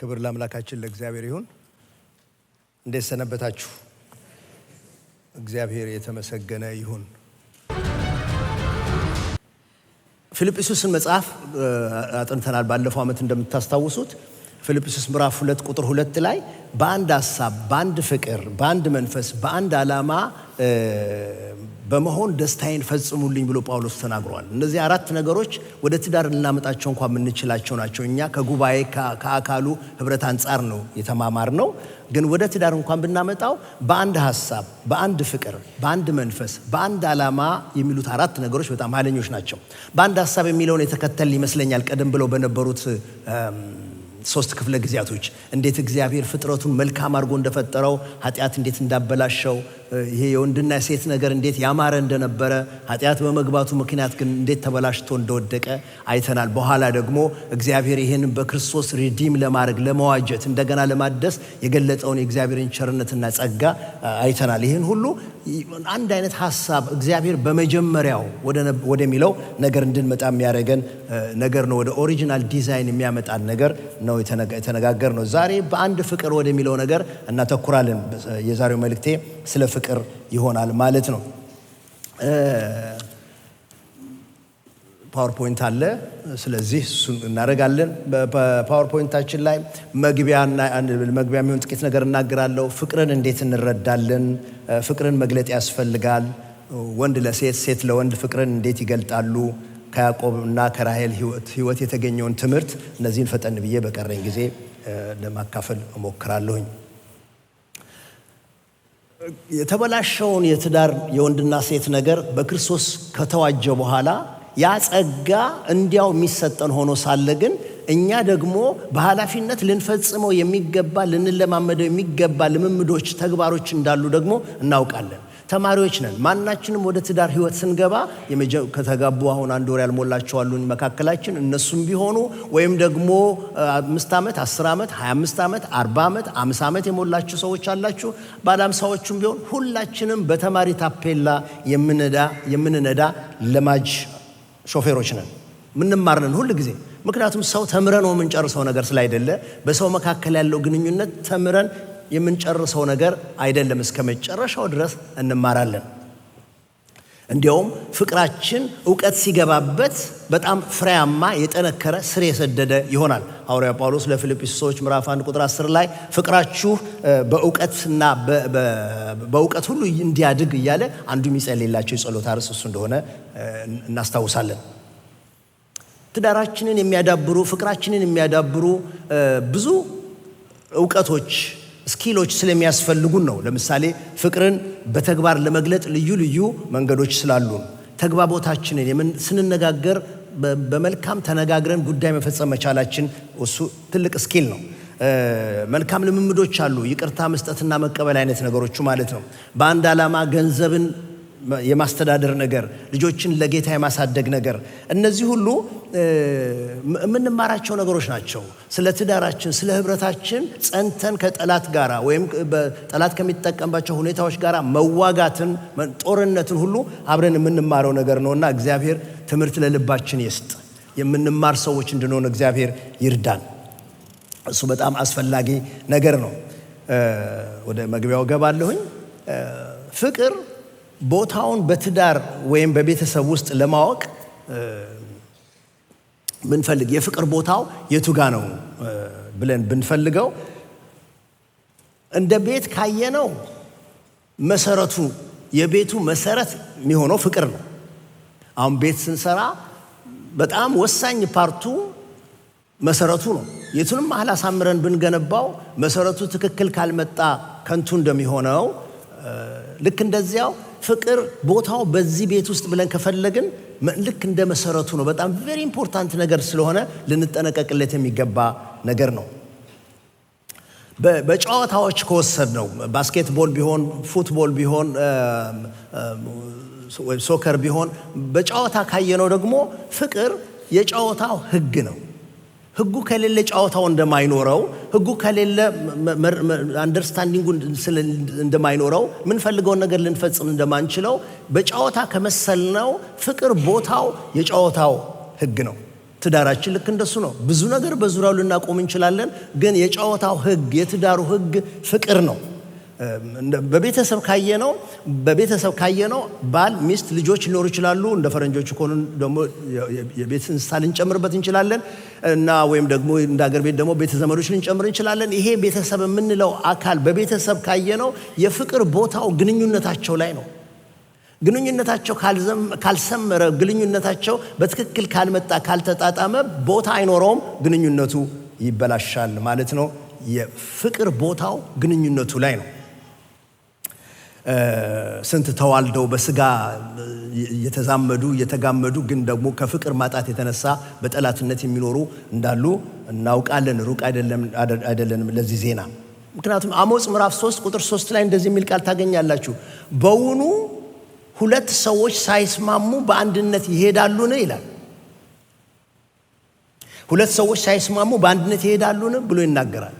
ክብር ለአምላካችን ለእግዚአብሔር ይሁን። እንዴት ሰነበታችሁ? እግዚአብሔር የተመሰገነ ይሁን። ፊልጵስዩስን መጽሐፍ አጥንተናል ባለፈው ዓመት እንደምታስታውሱት። ፊልጵስዩስ ምዕራፍ 2 ቁጥር 2 ላይ በአንድ ሐሳብ፣ በአንድ ፍቅር፣ በአንድ መንፈስ፣ በአንድ ዓላማ በመሆን ደስታዬን ፈጽሙልኝ ብሎ ጳውሎስ ተናግሯል። እነዚህ አራት ነገሮች ወደ ትዳር ልናመጣቸው እንኳን የምንችላቸው ናቸው። እኛ ከጉባኤ ከአካሉ ህብረት አንጻር ነው የተማማር ነው። ግን ወደ ትዳር እንኳን ብናመጣው በአንድ ሐሳብ፣ በአንድ ፍቅር፣ በአንድ መንፈስ፣ በአንድ ዓላማ የሚሉት አራት ነገሮች በጣም ኃይለኞች ናቸው። በአንድ ሐሳብ የሚለውን የተከተል ይመስለኛል ቀደም ብለው በነበሩት 3 ክፍለ ጊዜያቶች እንዴት እግዚአብሔር ፍጥረቱን መልካም አድርጎ እንደፈጠረው፣ ኃጢአት እንዴት እንዳበላሸው፣ ይሄ የወንድና ሴት ነገር እንዴት ያማረ እንደነበረ፣ ኃጢአት በመግባቱ ምክንያት ግን እንዴት ተበላሽቶ እንደወደቀ አይተናል። በኋላ ደግሞ እግዚአብሔር ይሄንን በክርስቶስ ሪዲም ለማድረግ ለመዋጀት፣ እንደገና ለማደስ የገለጠውን የእግዚአብሔርን ቸርነትና ጸጋ አይተናል። ይህን ሁሉ አንድ አይነት ሐሳብ እግዚአብሔር በመጀመሪያው ወደሚለው ነገር እንድንመጣ የሚያደርገን ነገር ነው። ወደ ኦሪጂናል ዲዛይን የሚያመጣን ነገር ነው የተነጋገር ነው። ዛሬ በአንድ ፍቅር ወደሚለው ነገር እናተኩራለን። የዛሬው መልእክቴ ስለ ፍቅር ይሆናል ማለት ነው። ፓወርፖይንት አለ፣ ስለዚህ እሱን እናደርጋለን። በፓወርፖይንታችን ላይ መግቢያ የሚሆን ጥቂት ነገር እናገራለሁ። ፍቅርን እንዴት እንረዳለን? ፍቅርን መግለጥ ያስፈልጋል። ወንድ ለሴት፣ ሴት ለወንድ ፍቅርን እንዴት ይገልጣሉ? ከያዕቆብ እና ከራሔል ሕይወት የተገኘውን ትምህርት፣ እነዚህን ፈጠን ብዬ በቀረኝ ጊዜ ለማካፈል እሞክራለሁኝ። የተበላሸውን የትዳር የወንድና ሴት ነገር በክርስቶስ ከተዋጀ በኋላ ያ ጸጋ እንዲያው የሚሰጠን ሆኖ ሳለ ግን እኛ ደግሞ በኃላፊነት ልንፈጽመው የሚገባ ልንለማመደው የሚገባ ልምምዶች፣ ተግባሮች እንዳሉ ደግሞ እናውቃለን። ተማሪዎች ነን። ማናችንም ወደ ትዳር ህይወት ስንገባ ከተጋቡ አሁን 1 ወር ያልሞላቸው አሉ መካከላችን። እነሱም ቢሆኑ ወይም ደግሞ 5 ዓመት፣ 10 ዓመት፣ 25 ዓመት፣ 40 ዓመት፣ 50 ዓመት የሞላችሁ ሰዎች አላችሁ። ባለ 50ዎቹም ቢሆን ሁላችንም በተማሪ ታፔላ የምንነዳ ለማጅ ሾፌሮች ነን። ምንማር ነን ሁል ጊዜ። ምክንያቱም ሰው ተምረን ነው የምንጨርሰው ነገር ስላይደለ፣ በሰው መካከል ያለው ግንኙነት ተምረን የምንጨርሰው ነገር አይደለም። እስከ መጨረሻው ድረስ እንማራለን። እንዲያውም ፍቅራችን እውቀት ሲገባበት በጣም ፍሬያማ፣ የጠነከረ፣ ስር የሰደደ ይሆናል። ሐዋርያው ጳውሎስ ለፊልጵስዩስ ሰዎች ምዕራፍ 1 ቁጥር 10 ላይ ፍቅራችሁ በእውቀትና በእውቀት ሁሉ እንዲያድግ እያለ አንዱ የሚጸልይላቸው የጸሎት ርዕስ እሱ እንደሆነ እናስታውሳለን። ትዳራችንን የሚያዳብሩ፣ ፍቅራችንን የሚያዳብሩ ብዙ እውቀቶች፣ ስኪሎች ስለሚያስፈልጉን ነው። ለምሳሌ ፍቅርን በተግባር ለመግለጥ ልዩ ልዩ መንገዶች ስላሉ ተግባቦታችንን ስንነጋገር በመልካም ተነጋግረን ጉዳይ መፈጸም መቻላችን እሱ ትልቅ ስኪል ነው። መልካም ልምምዶች አሉ። ይቅርታ መስጠትና መቀበል አይነት ነገሮቹ ማለት ነው። በአንድ ዓላማ ገንዘብን የማስተዳደር ነገር፣ ልጆችን ለጌታ የማሳደግ ነገር፣ እነዚህ ሁሉ የምንማራቸው ነገሮች ናቸው። ስለ ትዳራችን፣ ስለ ህብረታችን ጸንተን ከጠላት ጋር ወይም ጠላት ከሚጠቀምባቸው ሁኔታዎች ጋር መዋጋትን፣ ጦርነትን ሁሉ አብረን የምንማረው ነገር ነውና እግዚአብሔር ትምህርት ለልባችን ይስጥ። የምንማር ሰዎች እንድንሆን እግዚአብሔር ይርዳን። እሱ በጣም አስፈላጊ ነገር ነው። ወደ መግቢያው ገባለሁኝ። ፍቅር ቦታውን በትዳር ወይም በቤተሰብ ውስጥ ለማወቅ ብንፈልግ የፍቅር ቦታው የቱ ጋ ነው ብለን ብንፈልገው እንደ ቤት ካየነው መሰረቱ፣ የቤቱ መሰረት የሚሆነው ፍቅር ነው። አሁን ቤት ስንሰራ በጣም ወሳኝ ፓርቱ መሰረቱ ነው። የቱንም ያህል አሳምረን ብንገነባው መሰረቱ ትክክል ካልመጣ ከንቱ እንደሚሆነው ልክ እንደዚያው ፍቅር ቦታው በዚህ ቤት ውስጥ ብለን ከፈለግን ልክ እንደ መሰረቱ ነው። በጣም ቬሪ ኢምፖርታንት ነገር ስለሆነ ልንጠነቀቅለት የሚገባ ነገር ነው። በጨዋታዎች ከወሰድ ነው፣ ባስኬትቦል ቢሆን፣ ፉትቦል ቢሆን፣ ሶከር ቢሆን፣ በጨዋታ ካየነው ደግሞ ፍቅር የጨዋታው ህግ ነው። ህጉ ከሌለ ጨዋታው እንደማይኖረው፣ ህጉ ከሌለ አንደርስታንዲንጉ እንደማይኖረው፣ ምን ፈልገውን ነገር ልንፈጽም እንደማንችለው በጨዋታ ከመሰልነው ፍቅር ቦታው የጨዋታው ህግ ነው። ትዳራችን ልክ እንደሱ ነው። ብዙ ነገር በዙሪያው ልናቆም እንችላለን፣ ግን የጨዋታው ህግ፣ የትዳሩ ህግ ፍቅር ነው። በቤተሰብ ካየነው ባል፣ ሚስት፣ ልጆች ሊኖሩ ይችላሉ። እንደ ፈረንጆቹ ከሆኑ ደግሞ የቤት እንስሳ ልንጨምርበት እንችላለን እና ወይም ደግሞ እንደ ሀገር ቤት ደግሞ ቤተ ዘመዶች ልንጨምር እንችላለን። ይሄ ቤተሰብ የምንለው አካል በቤተሰብ ካየነው የፍቅር ቦታው ግንኙነታቸው ላይ ነው። ግንኙነታቸው ካልሰመረ፣ ግንኙነታቸው በትክክል ካልመጣ፣ ካልተጣጣመ ቦታ አይኖረውም፣ ግንኙነቱ ይበላሻል ማለት ነው። የፍቅር ቦታው ግንኙነቱ ላይ ነው። ስንት ተዋልደው በስጋ እየተጋመዱ ግን ደግሞ ከፍቅር ማጣት የተነሳ በጠላትነት የሚኖሩ እንዳሉ እናውቃለን። ሩቅ አይደለንም ለዚህ ዜና። ምክንያቱም አሞጽ ምዕራፍ 3 ቁጥር 3 ላይ እንደዚህ የሚል ቃል ታገኛላችሁ። በውኑ ሁለት ሰዎች ሳይስማሙ በአንድነት ይሄዳሉን ይላል። ሁለት ሰዎች ሳይስማሙ በአንድነት ይሄዳሉን ብሎ ይናገራል።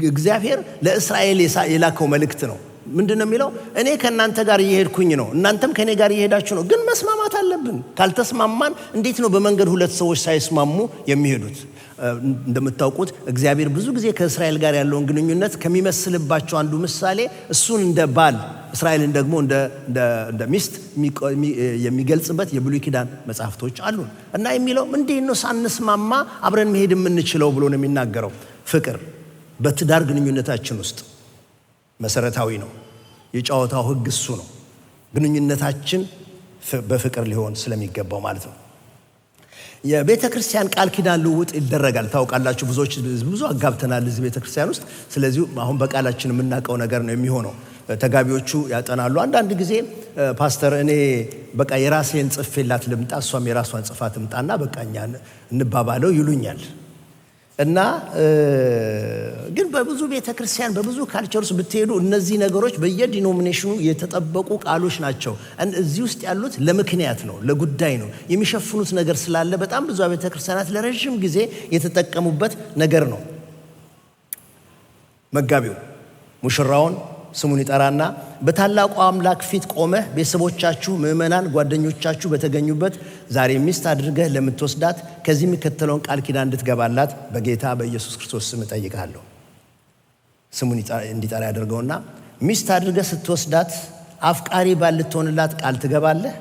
እግዚአብሔር ለእስራኤል የላከው መልእክት ነው። ምንድነው የሚለው? እኔ ከእናንተ ጋር እየሄድኩኝ ነው፣ እናንተም ከእኔ ጋር እየሄዳችሁ ነው። ግን መስማማት አለብን። ካልተስማማን እንዴት ነው በመንገድ ሁለት ሰዎች ሳይስማሙ የሚሄዱት? እንደምታውቁት እግዚአብሔር ብዙ ጊዜ ከእስራኤል ጋር ያለውን ግንኙነት ከሚመስልባቸው አንዱ ምሳሌ እሱን እንደ ባል፣ እስራኤልን ደግሞ እንደ ሚስት የሚገልጽበት የብሉይ ኪዳን መጽሐፍቶች አሉ። እና የሚለው እንዴት ነው ሳንስማማ አብረን መሄድ የምንችለው ብሎ ነው የሚናገረው። ፍቅር በትዳር ግንኙነታችን ውስጥ መሰረታዊ ነው። የጨዋታው ህግ እሱ ነው። ግንኙነታችን በፍቅር ሊሆን ስለሚገባው ማለት ነው። የቤተ ክርስቲያን ቃል ኪዳን ልውውጥ ይደረጋል። ታውቃላችሁ፣ ብዙ አጋብተናል እዚህ ቤተ ክርስቲያን ውስጥ። ስለዚህ አሁን በቃላችን የምናውቀው ነገር ነው የሚሆነው። ተጋቢዎቹ ያጠናሉ። አንዳንድ ጊዜ ፓስተር እኔ በቃ የራሴን ጽፌላት ልምጣ፣ እሷም የራሷን ጽፋ ትምጣና በቃ እኛ እንባባለው ይሉኛል። እና ግን በብዙ ቤተ ክርስቲያን በብዙ ካልቸርስ ብትሄዱ እነዚህ ነገሮች በየዲኖሚኔሽኑ የተጠበቁ ቃሎች ናቸው። እዚህ ውስጥ ያሉት ለምክንያት ነው፣ ለጉዳይ ነው። የሚሸፍኑት ነገር ስላለ በጣም ብዙ ቤተ ክርስቲያናት ለረጅም ጊዜ የተጠቀሙበት ነገር ነው። መጋቢው ሙሽራውን ስሙን ይጠራና በታላቁ አምላክ ፊት ቆመህ ቤተሰቦቻችሁ፣ ምዕመናን፣ ጓደኞቻችሁ በተገኙበት ዛሬ ሚስት አድርገህ ለምትወስዳት ከዚህ የሚከተለውን ቃል ኪዳን እንድትገባላት በጌታ በኢየሱስ ክርስቶስ ስም እጠይቅሃለሁ። ስሙን እንዲጠራ ያደርገውና ሚስት አድርገህ ስትወስዳት አፍቃሪ ባል ልትሆንላት ቃል ትገባለህ።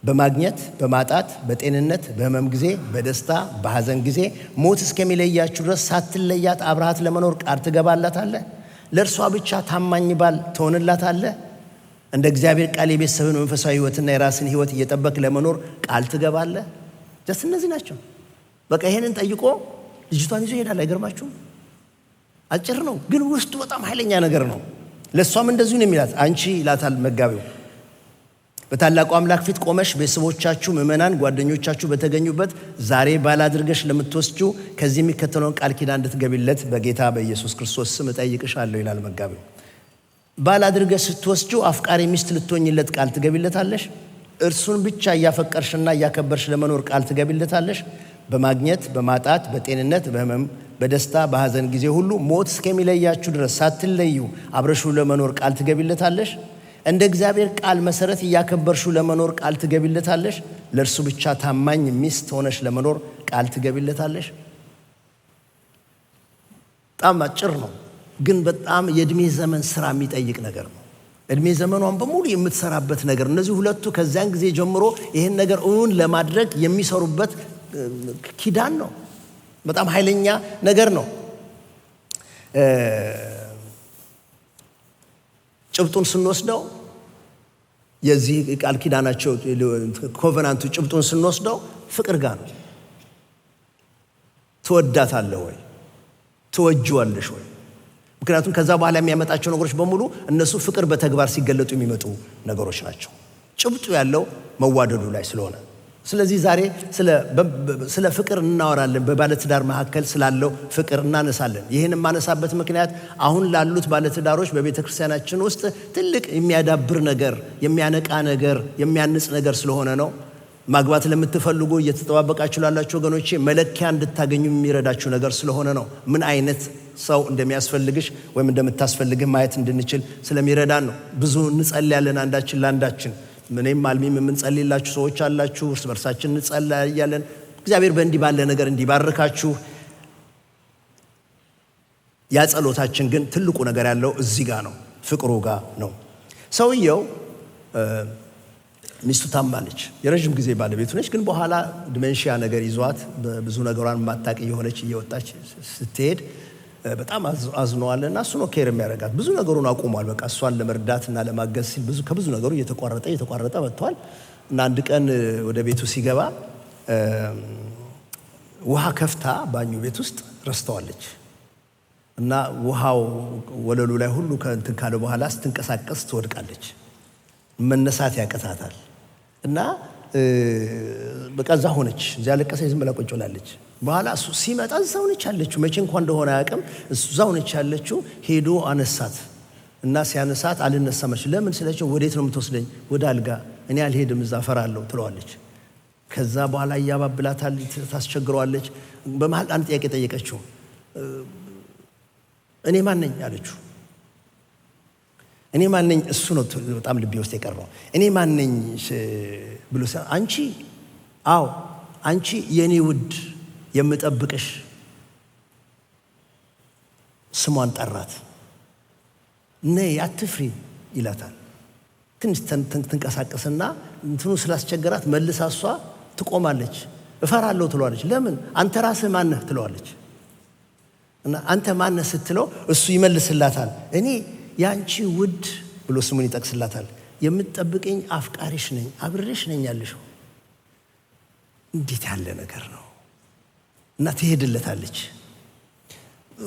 በማግኘት በማጣት፣ በጤንነት፣ በሕመም ጊዜ፣ በደስታ በሐዘን ጊዜ፣ ሞት እስከሚለያችሁ ድረስ ሳትለያት አብረሃት ለመኖር ቃል ትገባላታለህ። ለእርሷ ብቻ ታማኝ ባል ትሆንላታለህ። እንደ እግዚአብሔር ቃል የቤተሰብን መንፈሳዊ ሕይወትና የራስን ሕይወት እየጠበቅ ለመኖር ቃል ትገባለህ። ደስ እነዚህ ናቸው። በቃ ይሄንን ጠይቆ ልጅቷን ይዞ ይሄዳል። አይገርማችሁም? አጭር ነው፣ ግን ውስጡ በጣም ኃይለኛ ነገር ነው። ለእሷም እንደዚሁ ነው የሚላት። አንቺ ይላታል መጋቢው፣ በታላቁ አምላክ ፊት ቆመሽ ቤተሰቦቻችሁ፣ ምዕመናን፣ ጓደኞቻችሁ በተገኙበት ዛሬ ባል አድርገሽ ለምትወስጂው ከዚህ የሚከተለውን ቃል ኪዳን እንድትገቢለት በጌታ በኢየሱስ ክርስቶስ ስም እጠይቅሻለሁ ይላል መጋቢው። ባል አድርገሽ ስትወስጂው አፍቃሪ ሚስት ልትሆኝለት ቃል ትገቢለታለሽ። እርሱን ብቻ እያፈቀርሽና እያከበርሽ ለመኖር ቃል ትገቢለታለሽ። በማግኘት በማጣት፣ በጤንነት፣ በሕመም፣ በደስታ በሐዘን ጊዜ ሁሉ ሞት እስከሚለያችሁ ድረስ ሳትለዩ አብረሽው ለመኖር ቃል ትገቢለታለሽ። እንደ እግዚአብሔር ቃል መሰረት እያከበርሽው ለመኖር ቃል ትገቢለታለሽ። ለእርሱ ብቻ ታማኝ ሚስት ሆነሽ ለመኖር ቃል ትገቢለታለሽ። በጣም አጭር ነው፣ ግን በጣም የእድሜ ዘመን ስራ የሚጠይቅ ነገር ነው። እድሜ ዘመኗን በሙሉ የምትሰራበት ነገር። እነዚህ ሁለቱ ከዚያን ጊዜ ጀምሮ ይህን ነገር እውን ለማድረግ የሚሰሩበት ኪዳን ነው። በጣም ኃይለኛ ነገር ነው። ጭብጡን ስንወስደው የዚህ ቃል ኪዳናቸው ኮቨናንቱ ጭብጡን ስንወስደው ፍቅር ጋር ነው። ትወዳታለህ ወይ? ትወጂዋለሽ ወይ? ምክንያቱም ከዛ በኋላ የሚያመጣቸው ነገሮች በሙሉ እነሱ ፍቅር በተግባር ሲገለጡ የሚመጡ ነገሮች ናቸው። ጭብጡ ያለው መዋደዱ ላይ ስለሆነ፣ ስለዚህ ዛሬ ስለ ፍቅር እናወራለን። በባለትዳር መካከል ስላለው ፍቅር እናነሳለን። ይህን የማነሳበት ምክንያት አሁን ላሉት ባለትዳሮች በቤተ ክርስቲያናችን ውስጥ ትልቅ የሚያዳብር ነገር፣ የሚያነቃ ነገር፣ የሚያንጽ ነገር ስለሆነ ነው። ማግባት ለምትፈልጉ እየተጠባበቃችሁ ላላችሁ ወገኖቼ መለኪያ እንድታገኙ የሚረዳችሁ ነገር ስለሆነ ነው። ምን አይነት ሰው እንደሚያስፈልግሽ ወይም እንደምታስፈልግህ ማየት እንድንችል ስለሚረዳን ነው። ብዙ እንጸልያለን አንዳችን ለአንዳችን። እኔም አልሚም የምንጸልይላችሁ ሰዎች አላችሁ። እርስ በርሳችን እንጸልያለን። እግዚአብሔር በእንዲህ ባለ ነገር እንዲባርካችሁ። ያ ጸሎታችን ግን ትልቁ ነገር ያለው እዚህ ጋር ነው፣ ፍቅሩ ጋር ነው። ሰውየው ሚስቱ ታማለች፣ የረጅም ጊዜ ባለቤቱ ነች። ግን በኋላ ዲሜንሺያ ነገር ይዟት ብዙ ነገሯን ማታቂ የሆነች እየወጣች ስትሄድ በጣም አዝኗልና እሱ ነው ኬር የሚያደርጋት። ብዙ ነገሩን አቁሟል። በቃ እሷን ለመርዳትና ለማገዝ ሲል ከብዙ ነገሩ እየተቋረጠ መጥቷል። እና አንድ ቀን ወደ ቤቱ ሲገባ ውሃ ከፍታ ባኙ ቤት ውስጥ ረስተዋለች። እና ውሃው ወለሉ ላይ ሁሉ ከእንትን ካለ በኋላ ስትንቀሳቀስ ትወድቃለች፣ መነሳት ያቀታታል። እና በቃ እዛ ሆነች፣ እዚያ ለቀሰች፣ ዝም ብላ ቁጭ ብላለች። በኋላ እሱ ሲመጣ እዛው ነች ያለችው፣ መቼ እንኳን እንደሆነ አያውቅም። እዛው ነች ያለችው። ሄዶ አነሳት እና ሲያነሳት አልነሳመች። ለምን ስለቸው ወዴት ነው የምትወስደኝ? ወደ አልጋ። እኔ አልሄድም፣ እዛ ፈራለሁ ትለዋለች። ከዛ በኋላ እያባብላታል፣ ታስቸግረዋለች። በመሃል አንድ ጥያቄ ጠየቀችው። እኔ ማን ነኝ አለችው። እኔ ማን ነኝ? እሱ ነው በጣም ልቤ ውስጥ የቀረው። እኔ ማን ነኝ ብሎ አንቺ፣ አዎ አንቺ የኔ ውድ የምጠብቅሽ። ስሟን ጠራት። ነይ አትፍሪ ይላታል። ትንሽ ትንቀሳቀስና እንትኑ ስላስቸገራት መልሳ እሷ ትቆማለች። እፈራለሁ ትለዋለች። ለምን? አንተ ራስህ ማነህ ትለዋለች። እና አንተ ማነህ ስትለው እሱ ይመልስላታል። እኔ ያንቺ ውድ ብሎ ስሙን ይጠቅስላታል። የምትጠብቀኝ አፍቃሪሽ ነኝ፣ አብሬሽ ነኝ ያለሽው። እንዴት ያለ ነገር ነው! እና ትሄድለታለች።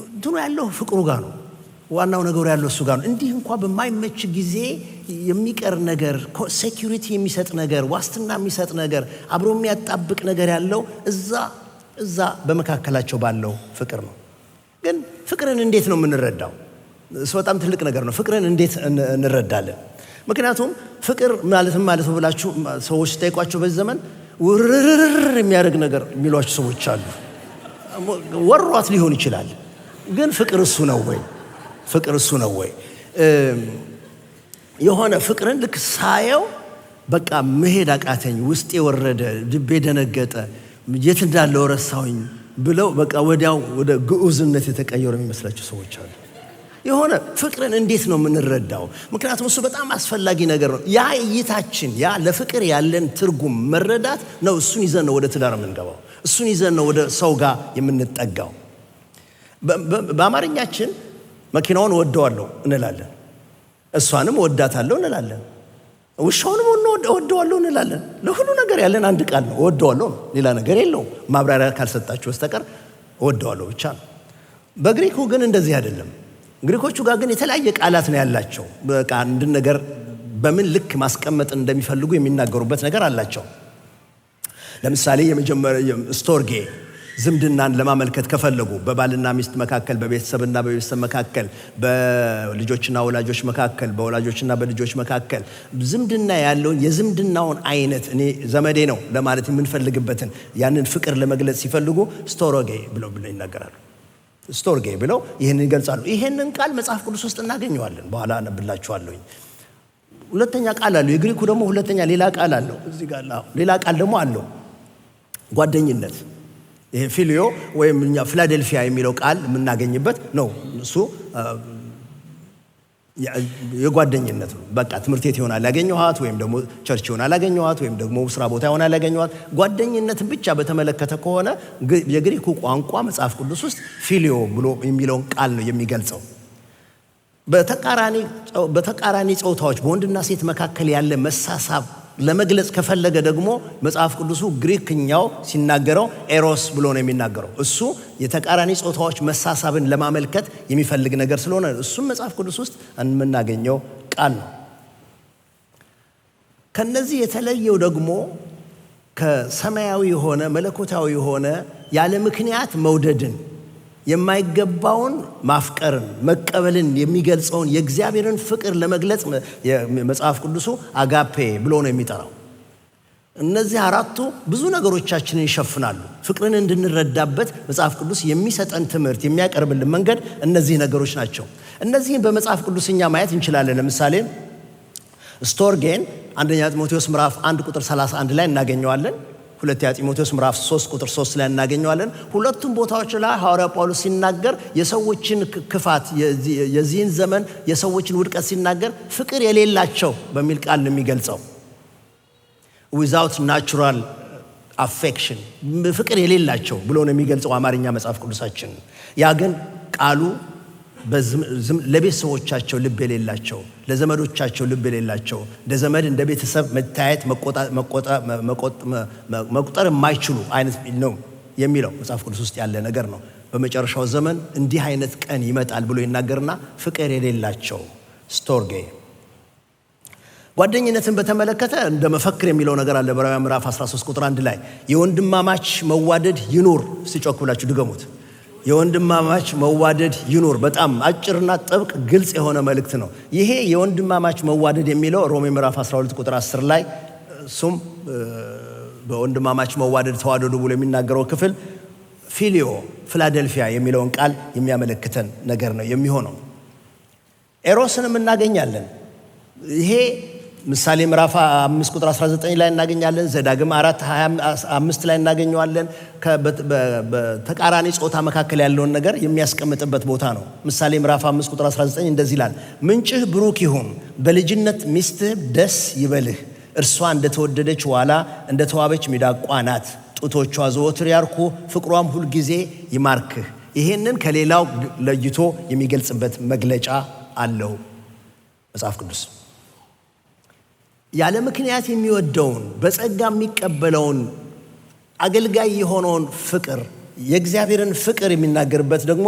እንትኑ ያለው ፍቅሩ ጋር ነው። ዋናው ነገሩ ያለው እሱ ጋር ነው። እንዲህ እንኳን በማይመች ጊዜ የሚቀር ነገር፣ ሴኩሪቲ የሚሰጥ ነገር፣ ዋስትና የሚሰጥ ነገር፣ አብሮ የሚያጣብቅ ነገር ያለው እዛ በመካከላቸው ባለው ፍቅር ነው። ግን ፍቅርን እንዴት ነው የምንረዳው? እሱ በጣም ትልቅ ነገር ነው። ፍቅርን እንዴት እንረዳለን? ምክንያቱም ፍቅር ማለትም ማለት ነው ብላችሁ ሰዎች ጠይቋቸው፣ በዚህ ዘመን ውርርር የሚያደርግ ነገር የሚሏቸው ሰዎች አሉ። ወሯት ሊሆን ይችላል። ግን ፍቅር እሱ ነው ወይ? ፍቅር እሱ ነው ወይ? የሆነ ፍቅርን ልክ ሳየው በቃ መሄድ አቃተኝ፣ ውስጤ ወረደ፣ ልቤ ደነገጠ፣ የት እንዳለው ረሳሁኝ ብለው በቃ ወዲያው ወደ ግዑዝነት የተቀየሩ የሚመስላቸው ሰዎች አሉ። የሆነ ፍቅርን እንዴት ነው የምንረዳው? ምክንያቱም እሱ በጣም አስፈላጊ ነገር ነው። ያ እይታችን፣ ያ ለፍቅር ያለን ትርጉም መረዳት ነው። እሱን ይዘን ነው ወደ ትዳር የምንገባው። እሱን ይዘን ነው ወደ ሰው ጋር የምንጠጋው። በአማርኛችን መኪናውን ወደዋለሁ እንላለን፣ እሷንም ወዳታለሁ እንላለን፣ ውሻውንም ወደዋለሁ እንላለን። ለሁሉ ነገር ያለን አንድ ቃል ነው፣ ወደዋለሁ ነው። ሌላ ነገር የለውም። ማብራሪያ ካልሰጣችሁ በስተቀር ወደዋለሁ ብቻ ነው። በግሪኩ ግን እንደዚህ አይደለም። ግሪኮቹ ጋር ግን የተለያየ ቃላት ነው ያላቸው። በቃ አንድ ነገር በምን ልክ ማስቀመጥ እንደሚፈልጉ የሚናገሩበት ነገር አላቸው። ለምሳሌ የመጀመሪያ ስቶርጌ ዝምድናን ለማመልከት ከፈለጉ በባልና ሚስት መካከል፣ በቤተሰብና በቤተሰብ መካከል፣ በልጆችና ወላጆች መካከል፣ በወላጆችና በልጆች መካከል ዝምድና ያለውን የዝምድናውን አይነት እኔ ዘመዴ ነው ለማለት የምንፈልግበትን ያንን ፍቅር ለመግለጽ ሲፈልጉ ስቶሮጌ ብለው ይናገራሉ። ስቶርጌ ብለው ይህንን ይገልጻሉ። ይህንን ቃል መጽሐፍ ቅዱስ ውስጥ እናገኘዋለን። በኋላ አነብላችኋለሁ። ሁለተኛ ቃል አለው። የግሪኩ ደግሞ ሁለተኛ ሌላ ቃል አለው። እዚህ ጋር ሌላ ቃል ደግሞ አለው፣ ጓደኝነት። ይሄ ፊሊዮ ወይም እኛ ፊላዴልፊያ የሚለው ቃል የምናገኝበት ነው። እሱ የጓደኝነት ነው። በቃ ትምህርት ቤት ይሆናል ያገኘኋት፣ ወይም ደግሞ ቸርች ይሆናል ያገኘኋት፣ ወይም ደግሞ ስራ ቦታ ይሆናል ያገኘኋት። ጓደኝነትን ብቻ በተመለከተ ከሆነ የግሪኩ ቋንቋ መጽሐፍ ቅዱስ ውስጥ ፊሊዮ ብሎ የሚለውን ቃል ነው የሚገልጸው። በተቃራኒ ጾታዎች በወንድና ሴት መካከል ያለ መሳሳብ ለመግለጽ ከፈለገ ደግሞ መጽሐፍ ቅዱሱ ግሪክኛው ሲናገረው ኤሮስ ብሎ ነው የሚናገረው። እሱ የተቃራኒ ጾታዎች መሳሳብን ለማመልከት የሚፈልግ ነገር ስለሆነ እሱም መጽሐፍ ቅዱስ ውስጥ የምናገኘው ቃል ነው። ከነዚህ የተለየው ደግሞ ከሰማያዊ የሆነ መለኮታዊ የሆነ ያለ ምክንያት መውደድን፣ የማይገባውን ማፍቀርን፣ መቀበልን የሚገልጸውን የእግዚአብሔርን ፍቅር ለመግለጽ መጽሐፍ ቅዱሱ አጋፔ ብሎ ነው የሚጠራው። እነዚህ አራቱ ብዙ ነገሮቻችንን ይሸፍናሉ። ፍቅርን እንድንረዳበት መጽሐፍ ቅዱስ የሚሰጠን ትምህርት፣ የሚያቀርብልን መንገድ እነዚህ ነገሮች ናቸው። እነዚህን በመጽሐፍ ቅዱስኛ ማየት እንችላለን። ለምሳሌ ስቶርጌን አንደኛ ጢሞቴዎስ ምዕራፍ 1 ቁጥር 31 ላይ እናገኘዋለን። ሁለተኛ ጢሞቴዎስ ምዕራፍ 3 ቁጥር 3 ላይ እናገኘዋለን። ሁለቱም ቦታዎች ላይ ሐዋርያ ጳውሎስ ሲናገር የሰዎችን ክፋት የዚህን ዘመን የሰዎችን ውድቀት ሲናገር ፍቅር የሌላቸው በሚል ቃል ነው የሚገልጸው። without natural affection ፍቅር የሌላቸው ብሎ ነው የሚገልጸው አማርኛ መጽሐፍ ቅዱሳችን። ያ ግን ቃሉ ለቤተሰቦቻቸው ልብ የሌላቸው፣ ለዘመዶቻቸው ልብ የሌላቸው፣ እንደ ዘመድ እንደ ቤተሰብ መታየት መቁጠር የማይችሉ አይነት ነው የሚለው መጽሐፍ ቅዱስ ውስጥ ያለ ነገር ነው። በመጨረሻው ዘመን እንዲህ አይነት ቀን ይመጣል ብሎ ይናገርና ፍቅር የሌላቸው ስቶርጌ። ጓደኝነትን በተመለከተ እንደ መፈክር የሚለው ነገር አለ በዕብራውያን ምዕራፍ 13 ቁጥር 1 ላይ የወንድማማች መዋደድ ይኑር። ሲጮክ ብላችሁ ድገሙት። የወንድማማች መዋደድ ይኑር። በጣም አጭርና ጥብቅ ግልጽ የሆነ መልእክት ነው ይሄ። የወንድማማች መዋደድ የሚለው ሮሜ ምዕራፍ 12 ቁጥር 10 ላይ እሱም በወንድማማች መዋደድ ተዋደዱ ብሎ የሚናገረው ክፍል ፊሊዮ ፊላደልፊያ የሚለውን ቃል የሚያመለክተን ነገር ነው የሚሆነው። ኤሮስንም እናገኛለን። ይሄ ምሳሌ ምዕራፍ 5 ቁጥር 19 ላይ እናገኛለን። ዘዳግም 4:25 ላይ እናገኘዋለን። በተቃራኒ ጾታ መካከል ያለውን ነገር የሚያስቀምጥበት ቦታ ነው። ምሳሌ ምዕራፍ 5 ቁጥር 19 እንደዚህ ይላል፣ ምንጭህ ብሩክ ይሁን፣ በልጅነት ሚስትህ ደስ ይበልህ። እርሷ እንደተወደደች ዋላ እንደተዋበች ሚዳቋ ናት። ጡቶቿ ዘወትር ያርኩ፣ ፍቅሯም ሁልጊዜ ይማርክህ። ይሄንን ከሌላው ለይቶ የሚገልጽበት መግለጫ አለው መጽሐፍ ቅዱስ። ያለ ምክንያት የሚወደውን በጸጋ የሚቀበለውን አገልጋይ የሆነውን ፍቅር የእግዚአብሔርን ፍቅር የሚናገርበት ደግሞ